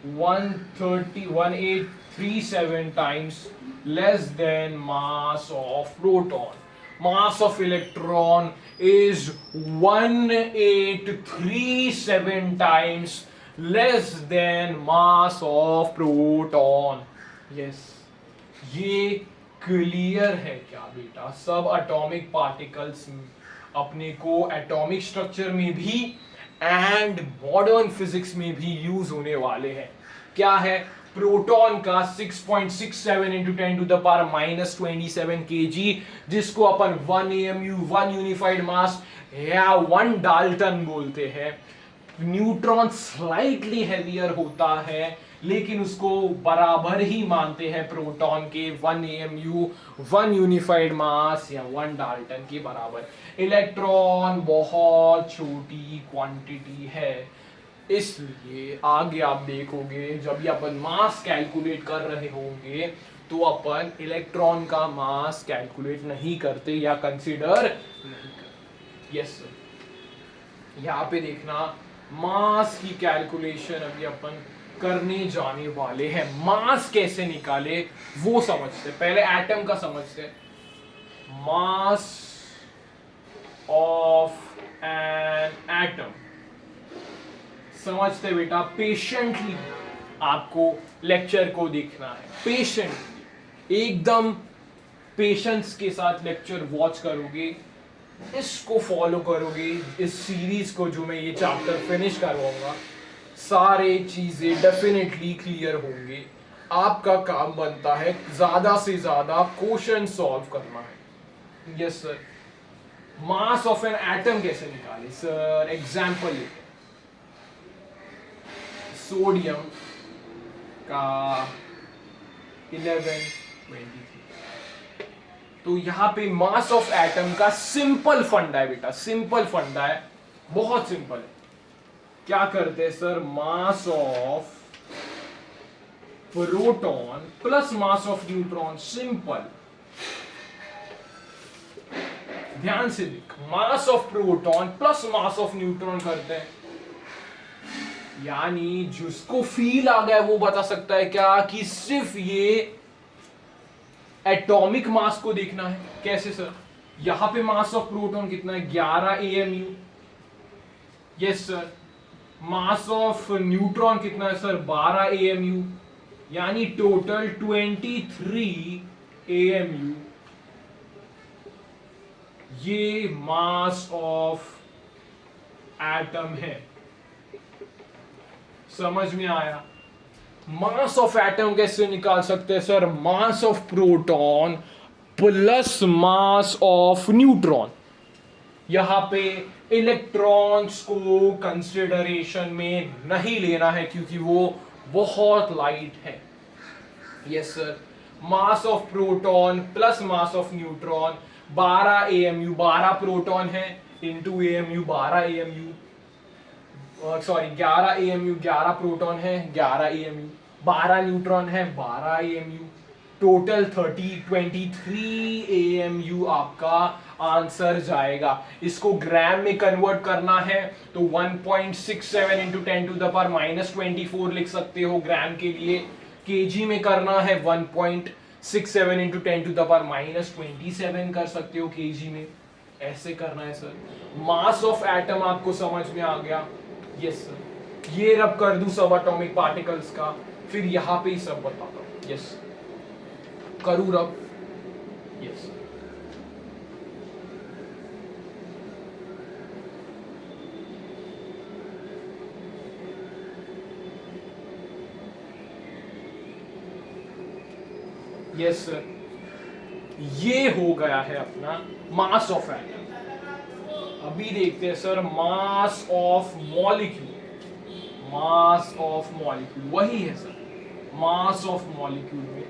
1837 times less than mass of proton. Mass of electron is 1837 times less than mass of proton. Yes, ये क्लियर है क्या बेटा? सब एटॉमिक पार्टिकल्स अपने को एटॉमिक स्ट्रक्चर में भी एंड मॉडर्न फिजिक्स में भी यूज होने वाले हैं। क्या है? प्रोटॉन का 6.67 into 10 to the power minus 27 kg, जिसको अपन 1 AMU 1 यूनिफाइड मास या 1 डाल्टन बोलते हैं। न्यूट्रॉन स्लाइटली हेवियर होता है, लेकिन उसको बराबर ही मानते हैं प्रोटॉन के 1 AMU 1 यूनिफाइड मास या 1 डाल्टन के बराबर। इलेक्ट्रॉन बहुत छोटी क्वांटिटी है, इसलिए आगे आप देखोगे जब भी अपन मास कैलकुलेट कर रहे होंगे तो अपन इलेक्ट्रॉन का मास कैलकुलेट नहीं करते या कंसीडर नहीं करते। Yes sir. यहाँ पे देखना, मास की कैलकुलेशन अभी अपन करने जाने वाले हैं। मास कैसे निकाले वो समझते, पहले एटम का समझते। मास ऑफ एन एटम समझते बेटा। पेशेंटली आपको लेक्चर को देखना है, पेशेंटली, एकदम पेशेंस के साथ लेक्चर वॉच करोगे, इसको फॉलो करोगे, इस सीरीज को जो मैं ये चैप्टर फिनिश करवाऊंगा, सारे चीजें डेफिनेटली क्लियर होंगे। आपका काम बनता है ज्यादा से ज्यादा क्वेश्चन सॉल्व करना है। Yes sir. Mass of an atom कैसे निकाले सर? एग्जांपल लेते हैं। सोडियम का 1123, तो यहां पे मास ऑफ एटम का सिंपल फंडा है बेटा, सिंपल फंडा है, बहुत सिंपल है। क्या करते हैं sir? Mass of proton plus mass of neutron, simple. ध्यान से देख, मास of proton plus mass of neutron करते हैं, यानी जिसको फील आ गया वो बता सकता है क्या कि सिर्फ ये एटॉमिक मास को देखना है। कैसे सर? यहां पे मास ऑफ प्रोटॉन कितना है? 11 AMU। Yes sir. Mass of neutron कितना है सर? 12 AMU, यानी टोटल 23 AMU। ये मास ऑफ एटम है। समझ में आया? मास ऑफ एटम कैसे निकाल सकते हैं sir? Mass of proton plus mass of neutron. यहां पे इलेक्ट्रॉन्स को कंसिडरेशन में नहीं लेना है क्योंकि वो बहुत लाइट है। Yes sir. Mass of proton plus mass of neutron 12 AMU, 12 proton है into AMU 12 AMU, sorry 11 AMU, 11 proton है 11 AMU, 12 न्यूट्रॉन है 12 AMU, टोटल 23 AMU आपका आंसर जाएगा। इसको ग्राम में कन्वर्ट करना है तो 1.67 इंटू 10 टू द पावर -24 लिख सकते हो ग्राम के लिए। केजी में करना है 1.67 इंटू 10 टू द पावर -27 कर सकते हो केजी में। ऐसे करना है सर। मास ऑफ एटम आपको समझ में आ गया? Yes sir. ये रब कर दूं सब एटॉमिक पार्टिकल्स का, फिर यहां पे ही सब बताता हूं। यस करूं रब? यस। Yes sir. ये हो गया है अपना मास ऑफ एटम। अभी देखते हैं sir mass of molecule. Mass of molecule वही है सर, मास ऑफ मॉलिक्यूल में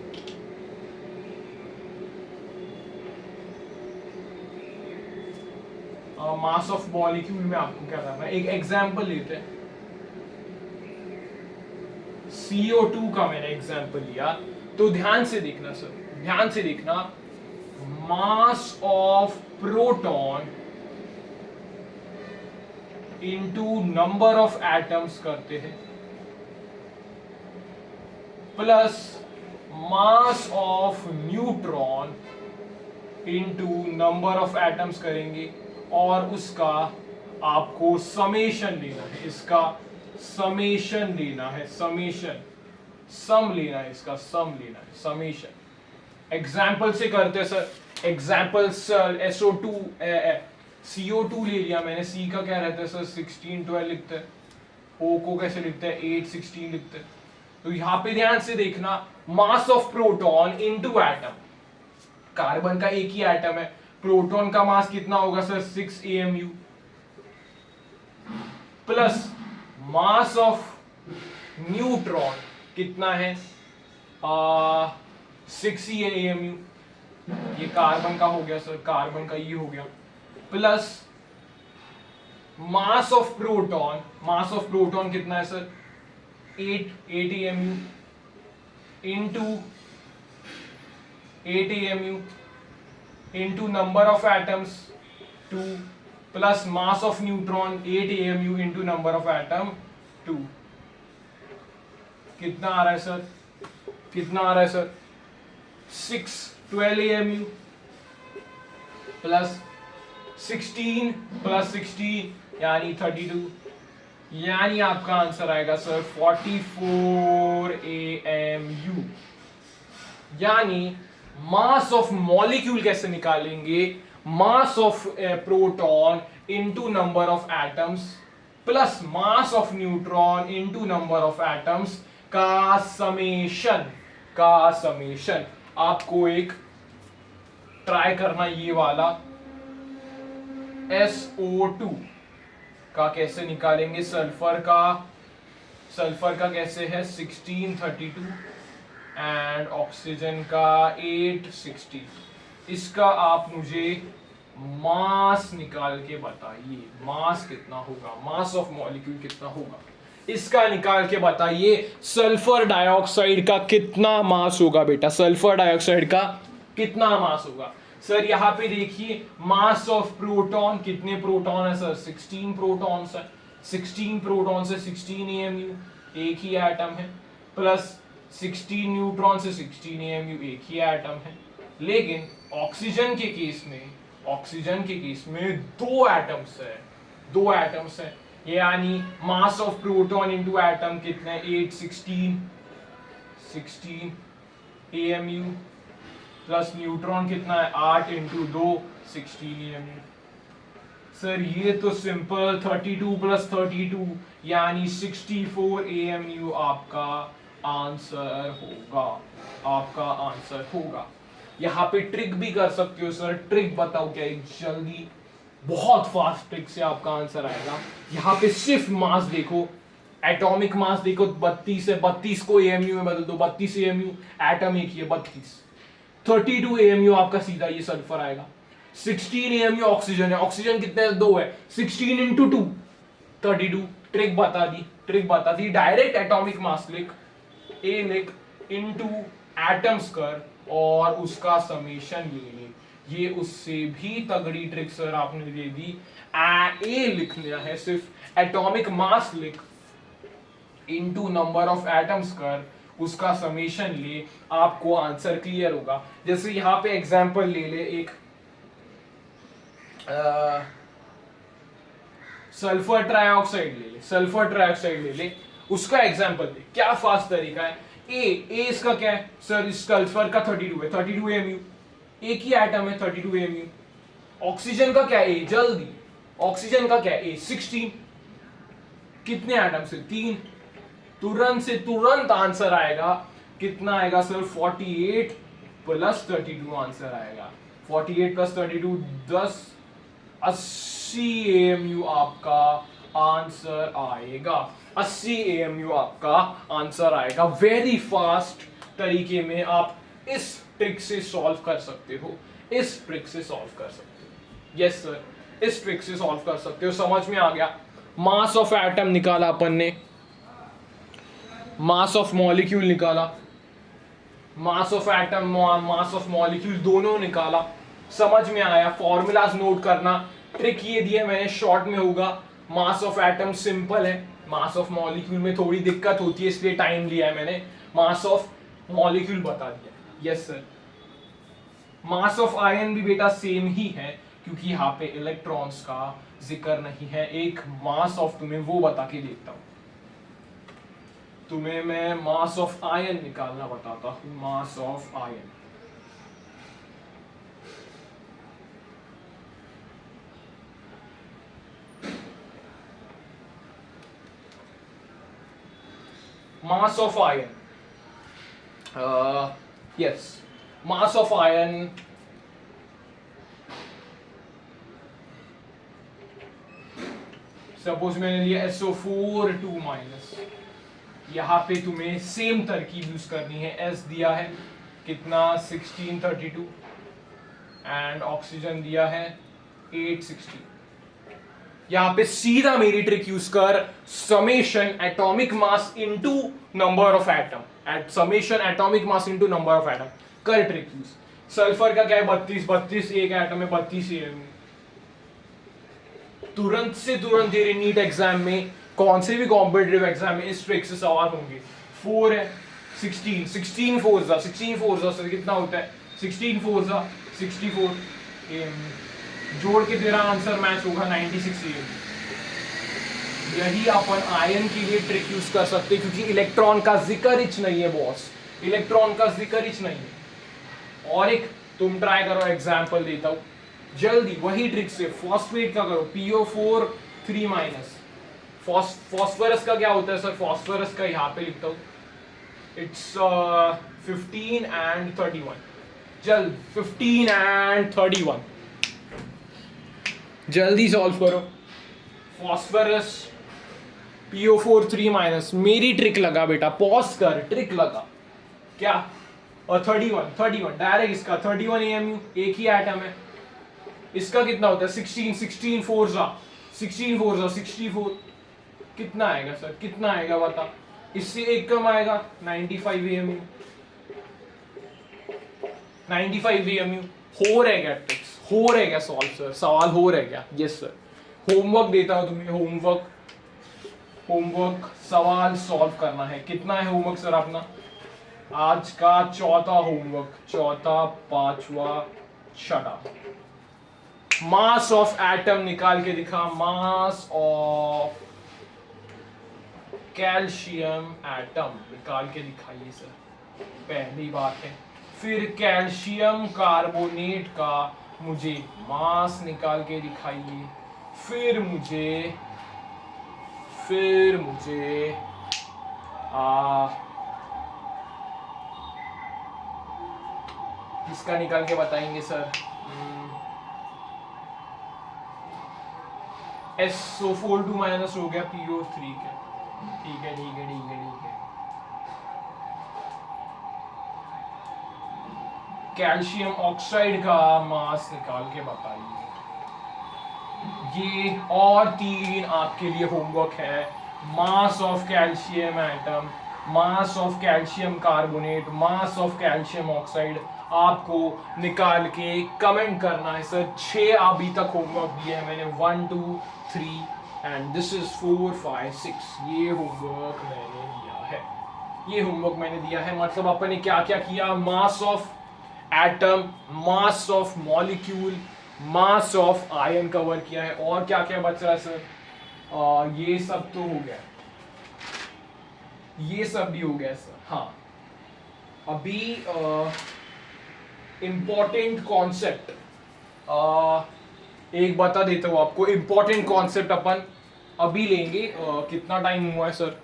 मास ऑफ मॉलिक्यूल में आपको क्या करना है, एक एग्जांपल लेते हैं। CO2 का मैंने एग्जांपल लिया, तो ध्यान से देखना सर, ध्यान से देखना। मास of proton into number of atoms करते हैं plus mass of neutron into number of atoms करेंगे और उसका आपको समेशन लेना है, इसका समेशन लेना है, समेशन सम लेना है, इसका सम लेना है, समेशन। एग्जाम्पल से करते हैं sir. Example sir SO2 CO2 ले लिया मैंने। C का क्या रहता है सर? 16 12 लिखते हैं। O को कैसे लिखते हैं? 8 16 लिखते हैं। तो यहां पे ध्यान से देखना, मास of proton into atom. Carbon का एक ही एटम है, प्रोटॉन का मास कितना होगा sir? 6 AMU plus mass of neutron कितना है? 6 AMU। ये कार्बन का हो गया सर, कार्बन का ये हो गया, plus mass of proton. Mass of proton कितना है sir? 8 AMU into 8 AMU into number of atoms 2 plus mass of neutron 8 AMU into number of atom 2। कितना आ रहा है सर? कितना आ रहा है सर? 6 12 AMU प्लस 16 प्लस 16 यानी 32, यानी आपका आंसर आएगा सर 44 AMU। यानी मास ऑफ मॉलिक्यूल कैसे निकालेंगे? मास of proton into number of atoms plus mass of neutron into number of atoms का समेशन, का समेशन। आपको एक ट्राई करना ये वाला SO2 का कैसे निकालेंगे। सल्फर का, सल्फर का कैसे है? 1632 एंड ऑक्सीजन का 860। इसका आप मुझे मास निकाल के बताइए, मास कितना होगा, मास ऑफ मॉलिक्यूल कितना होगा, इसका निकाल के बताइए। सल्फर डाइऑक्साइड का कितना मास होगा बेटा? सल्फर डाइऑक्साइड का कितना मास होगा? सर यहाँ पे देखिए मास ऑफ प्रोटॉन, कितने प्रोटॉन है सर? 16 प्रोटॉन्स है। 16 प्रोटॉन से 16 एएमयू, एक ही एटम है, प्लस 16 न्यूट्रॉन से 16 एएमयू, एक ही एटम है। लेकिन ऑक्सीजन के केस में, ऑक्सीजन के केस में दो एटम्स है, दो एटम्स है, यानी मास ऑफ प्रोटॉन इनटू एटम कितना है? 8 16 एएमयू, प्लस न्यूट्रॉन कितना है? 8 इंटू 2 16 एएमयू। सर ये तो सिंपल 32 प्लस 32 यानी 64 एएमयू आपका आंसर होगा, आपका आंसर होगा। यहाँ पे ट्रिक भी कर सकते हो सर, ट्रिक बताओ क्या? एक जल्दी बहुत फास्ट ट्रिक से आपका आंसर आएगा। यहाँ पे सिर्फ मास देखो, एटॉमिक मास देखो, 32 है, 32 को एएमयू में बदल दो, 32 एएमयू, एटम एक ही है 32, 32 एएमयू आपका सीधा ये सल्फर आएगा। 16 एएमयू ऑक्सीजन है, ऑक्सीजन कितने है? 2 है, 16 इंटू 2 32। ट्रिक बता दी, ट्रिक बता दी, डायरेक्ट एटॉमिक मास लिख, ए लिख इंटू एटम्स कर और उसका समेशन ले ले। ये उससे भी तगड़ी ट्रिक सर आपने दे दी। ए लिख लिया है, सिर्फ एटॉमिक मास लिख इंटू नंबर ऑफ एटम्स कर, उसका समेशन ले, आपको आंसर क्लियर होगा। जैसे यहां पे एग्जांपल ले ले, एक सल्फर ट्राइऑक्साइड ले ले, सल्फर ट्राइऑक्साइड ले ले, उसका एग्जांपल दे। क्या फास्ट तरीका है? ए इसका क्या है सर? इस सल्फर का 32 है, 32 एएमयू, एक ही एटम है, 32 एएमयू। ऑक्सीजन का क्या है? ए, जल्दी, ऑक्सीजन का क्या है? ए 16, कितने एटम से? 3। तुरंत से तुरंत आंसर आएगा, कितना आएगा सर? 48 प्लस 32 आंसर आएगा। 48 प्लस 32 10, 80 एएमयू आपका आंसर आएगा, 80 एएमयू आपका आंसर आएगा। वेरी फास्ट तरीके में आप इस ट्रिक से सॉल्व कर सकते हो, इस ट्रिक से सॉल्व कर सकते हो। यस सर, इस ट्रिक से सॉल्व कर सकते हो। समझ में आ गया? मास ऑफ एटम निकाला अपन ने, मास ऑफ मॉलिक्यूल निकाला, mass of atom, mass of molecule दोनों निकाला। समझ में आया? फॉर्मूलाज नोट करना, ट्रिक ये दिया मैंने, शॉर्ट में होगा। मास ऑफ एटम सिंपल है, मास ऑफ मॉलिक्यूल में थोड़ी दिक्कत होती है, इसलिए टाइम लिया है मैंने। मास ऑफ मॉलिक्यूल बता दिया। Yes sir. Mass of ion भी बेटा सेम ही है, क्योंकि यहाँ पे इलेक्ट्रॉन्स का जिक्र नहीं है। एक मास ऑफ तुम्हें वो बता के देता हूं, तुम्हें मैं मास ऑफ आयन निकालना बताता हूं। Mass of ion, mass of iron, yes, mass of iron suppose मैंने लिया SO4 2 माइनस, यहाँ पे तुम्हें सेम तरकीब यूज करनी है। S दिया है कितना? 1632 एंड ऑक्सीजन दिया है 860। यहाँ पे सीधा मेरी ट्रिक यूज कर, summation atomic mass into number of atom, at summation atomic mass into number of atom कर ट्रिक यूज। सल्फर का क्या है? 32, 32 एक एटम है, 32 एएमयू। तुरंत से तुरंत तेरे नीट एग्जाम में, कौन से भी कॉम्पिटिटिव एग्जाम में इस ट्रिक से सवाल होंगे। 4 है, 16, 16 4 जा, 16 4 जा से कितना होता है? 16 4 जा 64 एएमयू, जोड़ के तेरा आंसर मैच होगा 96 एएमयू। यही अपन आयन के लिए ट्रिक यूज कर सकते हैं, क्योंकि इलेक्ट्रॉन का जिक्र इच नहीं है बॉस, इलेक्ट्रॉन का जिक्र इच नहीं है। और एक तुम ट्राई करो, एग्जांपल देता हूं जल्दी, वही ट्रिक से। फॉस्फेट का करो, PO4 3 माइनस। फॉस्फोरस का क्या होता है सर? फॉस्फोरस का यहाँ पे लिखता हूं, इट्स 15 एंड 31। जल्द 15 एंड 31 जल्दी सॉल्व करो। Phosphorus PO4 3 minus. मेरी ट्रिक लगा बेटा, पॉज कर, ट्रिक लगा क्या? और 31 डायरेक्ट इसका 31 एएमयू, एक ही एटम है। इसका कितना होता है? 16 4 जा 64। कितना आएगा सर? कितना आएगा बता? इससे एक कम आएगा, 95 एएमयू, 95 एएमयू। हो रह गया ट्रिक्स, हो रह गया सॉल्व सर, सवाल हो रह गया। यस सर, होमवर्क देता हूं तुम्हें, होमवर्क सवाल सॉल्व करना है। कितना है होमवर्क सर अपना? आज का चौथा होमवर्क, चौथा, पांचवा, छठा। मास ऑफ एटम निकाल के दिखा, मास ऑफ कैल्शियम एटम निकाल के दिखाइए सर, पहली बात है। फिर कैल्शियम कार्बोनेट का मुझे मास निकाल के दिखाइए। फिर मुझे इसका निकाल के बताएंगे सर। SO4 2 माइनस हो गया PO3 के। ठीक है ठीक है ठीक है ठीक है। कैल्शियम ऑक्साइड का मास निकाल के बताइए। ये और 3 आपके लिए होमवर्क है। Mass of calcium atom, mass of calcium carbonate, mass of calcium oxide आपको निकाल के कमेंट करना है सर। 6 अभी तक होमवर्क दिए हैं मैंने, 1 2 3 एंड दिस इज 4 5 6। ये होमवर्क मैंने दिया है। मतलब अपन ने क्या क्या किया? Mass of atom, mass of molecule, mass of ion cover किया है। और क्या क्या बच रहा है सर? ये सब तो हो गया, ये सब भी हो गया सर। हाँ, अभी इंपॉर्टेंट कॉन्सेप्ट एक बता देता हूं आपको। इंपॉर्टेंट कॉन्सेप्ट अपन अभी लेंगे। कितना टाइम हुआ है सर?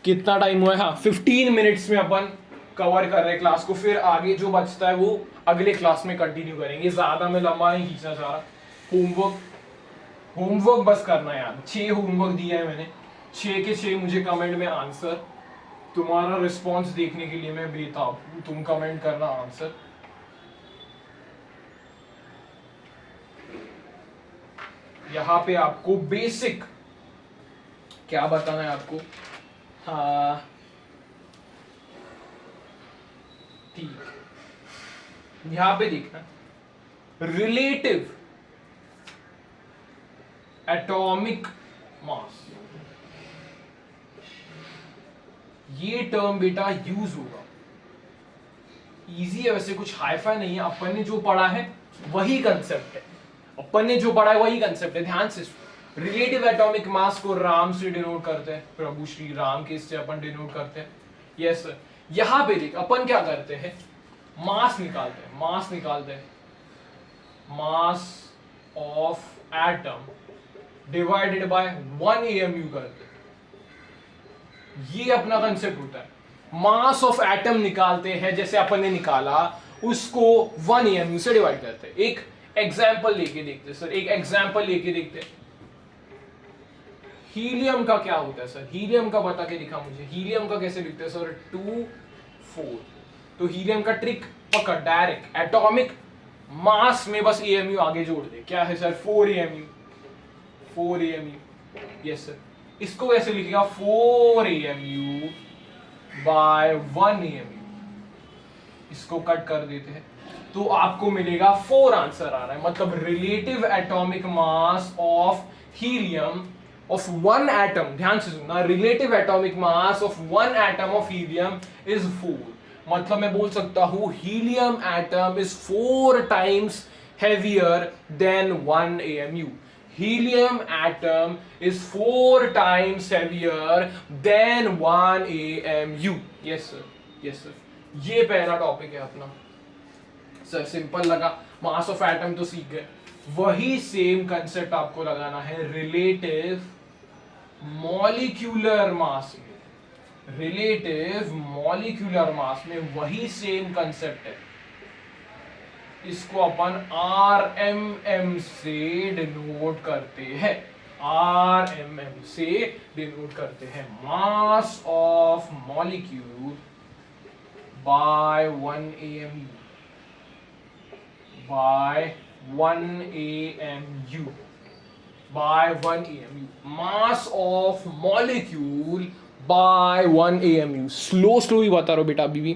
कितना टाइम हुआ है? हाँ, 15 मिनट्स में अपन कवर कर रहे हैं क्लास को। फिर आगे जो बचता है वो अगले क्लास में कंटिन्यू करेंगे। ज्यादा मैं लंबा नहीं खींचना चाह रहा। होमवर्क बस करना है यार। 6 होमवर्क दिया है मैंने, 6 के 6 मुझे कमेंट में आंसर। तुम्हारा रिस्पॉन्स देखने के लिए मैं बेताब हूं। तुम कमेंट करना आंसर। यहाँ पे आपको बेसिक क्या बताना है आपको? हाँ ठीक, यहां पे देखना, रिलेटिव एटॉमिक मास, ये टर्म बेटा यूज होगा। इजी है वैसे, कुछ हाईफाई नहीं है। अपन ने जो पढ़ा है वही कंसेप्ट है, ध्यान से। रिलेटिव एटॉमिक मास को राम से डिनोट करते हैं, प्रभु श्री राम के इससे अपन डिनोट करते हैं। यस सर, यहां पे देख अपन क्या करते हैं, मास निकालते हैं। Mass of atom divided by 1 AMU करते हैं। ये अपना कंसेप्ट होता है। मास ऑफ एटम निकालते हैं, जैसे अपन ने निकाला उसको 1 AMU से डिवाइड करते हैं। एक एग्जाम्पल लेके देखते हैं सर, हीलियम का क्या होता है सर? हीलियम का बता के दिखा मुझे। हीलियम का कैसे लिखते हैं सर? 2 4। तो हीलियम का ट्रिक पकड़, डायरेक्ट एटॉमिक मास में बस AMU आगे जोड़ दे। क्या है सर? 4 AMU। यस सर, इसको कैसे लिखेगा? 4 AMU बाय 1 AMU। इसको कट कर देते हैं तो आपको मिलेगा 4 आंसर आ रहा है। मतलब relative atomic mass of helium of 1 atom, ध्यान से सुनना, relative atomic mass of 1 atom of helium is 4। मतलब मैं बोल सकता हूं helium atom is 4 times heavier than 1 AMU। Helium atom is 4 times heavier than 1 AMU। Yes sir, ये पहला टॉपिक है अपना। सर सिंपल लगा, मास ऑफ एटम तो सीख गए। वही सेम कंसेप्ट आपको लगाना है रिलेटिव मॉलिक्यूलर मास में, वही सेम कंसेप्ट है। इसको अपन RMM से डिनोट करते हैं। Mass of molecule by 1 AMU by 1 AMU, mass of molecule by 1 AMU। Slow ही बता रहा हूं बेटा अभी भी।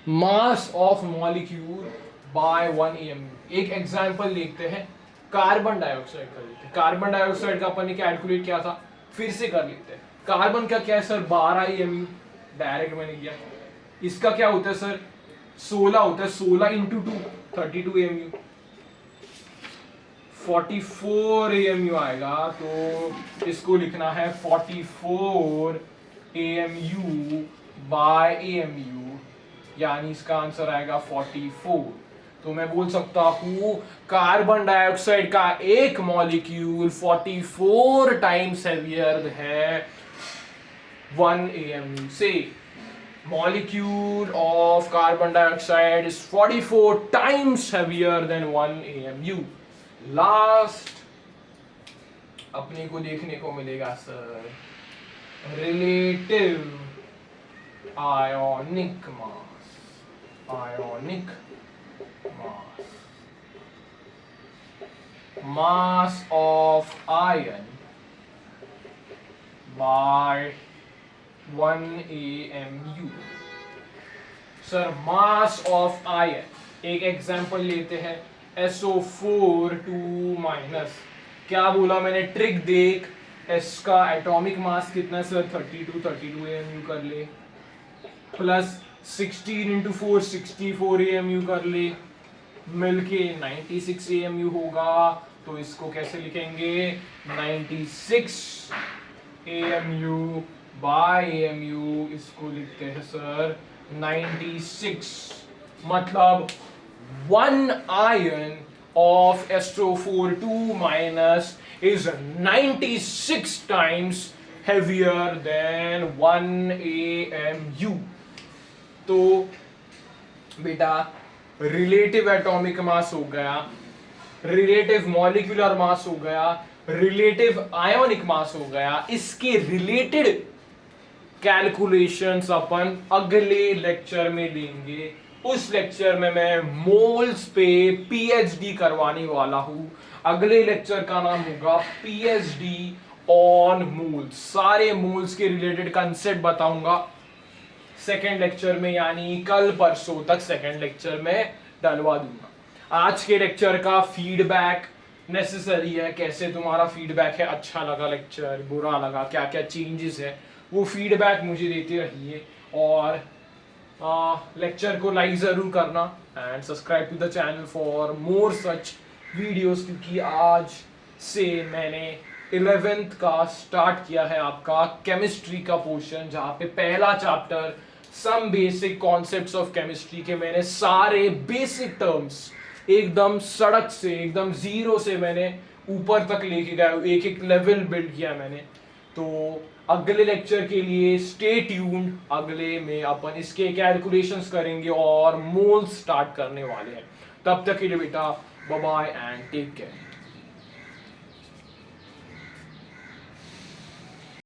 Mass of molecule by 1 AMU। एक एग्जाम्पल देखते हैं, कार्बन डाइऑक्साइड का लेते हैं। कार्बन डाइऑक्साइड का अपन ने कैलकुलेट किया था, फिर से कर लेते हैं। कार्बन का क्या है सर, 12 AMU, डायरेक्ट मैंने किया। इसका क्या होता है सर, 16 होता है, 16 इंटू 2 32 AMU, 44 AMU आएगा। तो इसको लिखना है 44 AMU बाय AMU, यानी इसका आंसर आएगा 44। तो मैं बोल सकता हूं कार्बन डाइऑक्साइड का एक मॉलिक्यूल 44 टाइम्स हेवियर है 1 AMU से। Molecule of carbon dioxide is 44 times heavier than 1 AMU. Last अपने को देखने को मिलेगा sir relative ionic mass, ionic mass, mass of ion by 1 AMU। Sir mass of ion, एक एग्जांपल लेते हैं, SO4 2 माइनस। क्या बोला मैंने, ट्रिक देख, S का एटॉमिक मास कितना सर, 32 AMU कर ले, प्लस 16 इंटू 4 64 AMU कर ले, मिलके 96 AMU होगा। तो इसको कैसे लिखेंगे, 96 AMU बाय AMU, इसको लिखते हैं सर 96, मतलब 1 ion of SO4 2 minus is 96 times heavier than 1 AMU। तो बेटा रिलेटिव एटॉमिक मास हो गया, रिलेटिव मॉलिक्यूलर मास हो गया, रिलेटिव आयोनिक मास हो गया। इसके रिलेटेड कैलकुलेशंस अपन अगले लेक्चर में लेंगे। उस लेक्चर में मैं मोल्स पे पीएचडी करवाने वाला हूं। अगले लेक्चर का नाम होगा पीएचडी ऑन मोल्स। सारे मोल्स के रिलेटेड कंसेप्ट बताऊंगा सेकेंड लेक्चर में, यानी कल परसों तक सेकेंड लेक्चर में डलवा दूंगा। आज के लेक्चर का फीडबैक नेसेसरी है, कैसे तुम्हारा फीडबैक है, अच्छा लगा लेक्चर, बुरा लगा, क्या क्या चेंजेस है, वो फीडबैक मुझे देते रहिए। और लेक्चर को लाइक जरूर करना and subscribe to the channel for more such videos, क्योंकि आज से मैंने 11th का स्टार्ट किया है आपका केमिस्ट्री का पोर्शन, जहाँ पे पहला chapter some basic concepts of chemistry के मैंने सारे बेसिक टर्म्स एकदम सड़क से, एकदम जीरो से मैंने ऊपर तक लेके गया, एक एक लेवल बिल्ड किया मैंने। तो अगले लेक्चर के लिए स्टे ट्यून्ड, अगले में अपन इसके कैलकुलेशंस करेंगे और मोल्स स्टार्ट करने वाले हैं। तब तक के लिए बेटा bye bye and take care.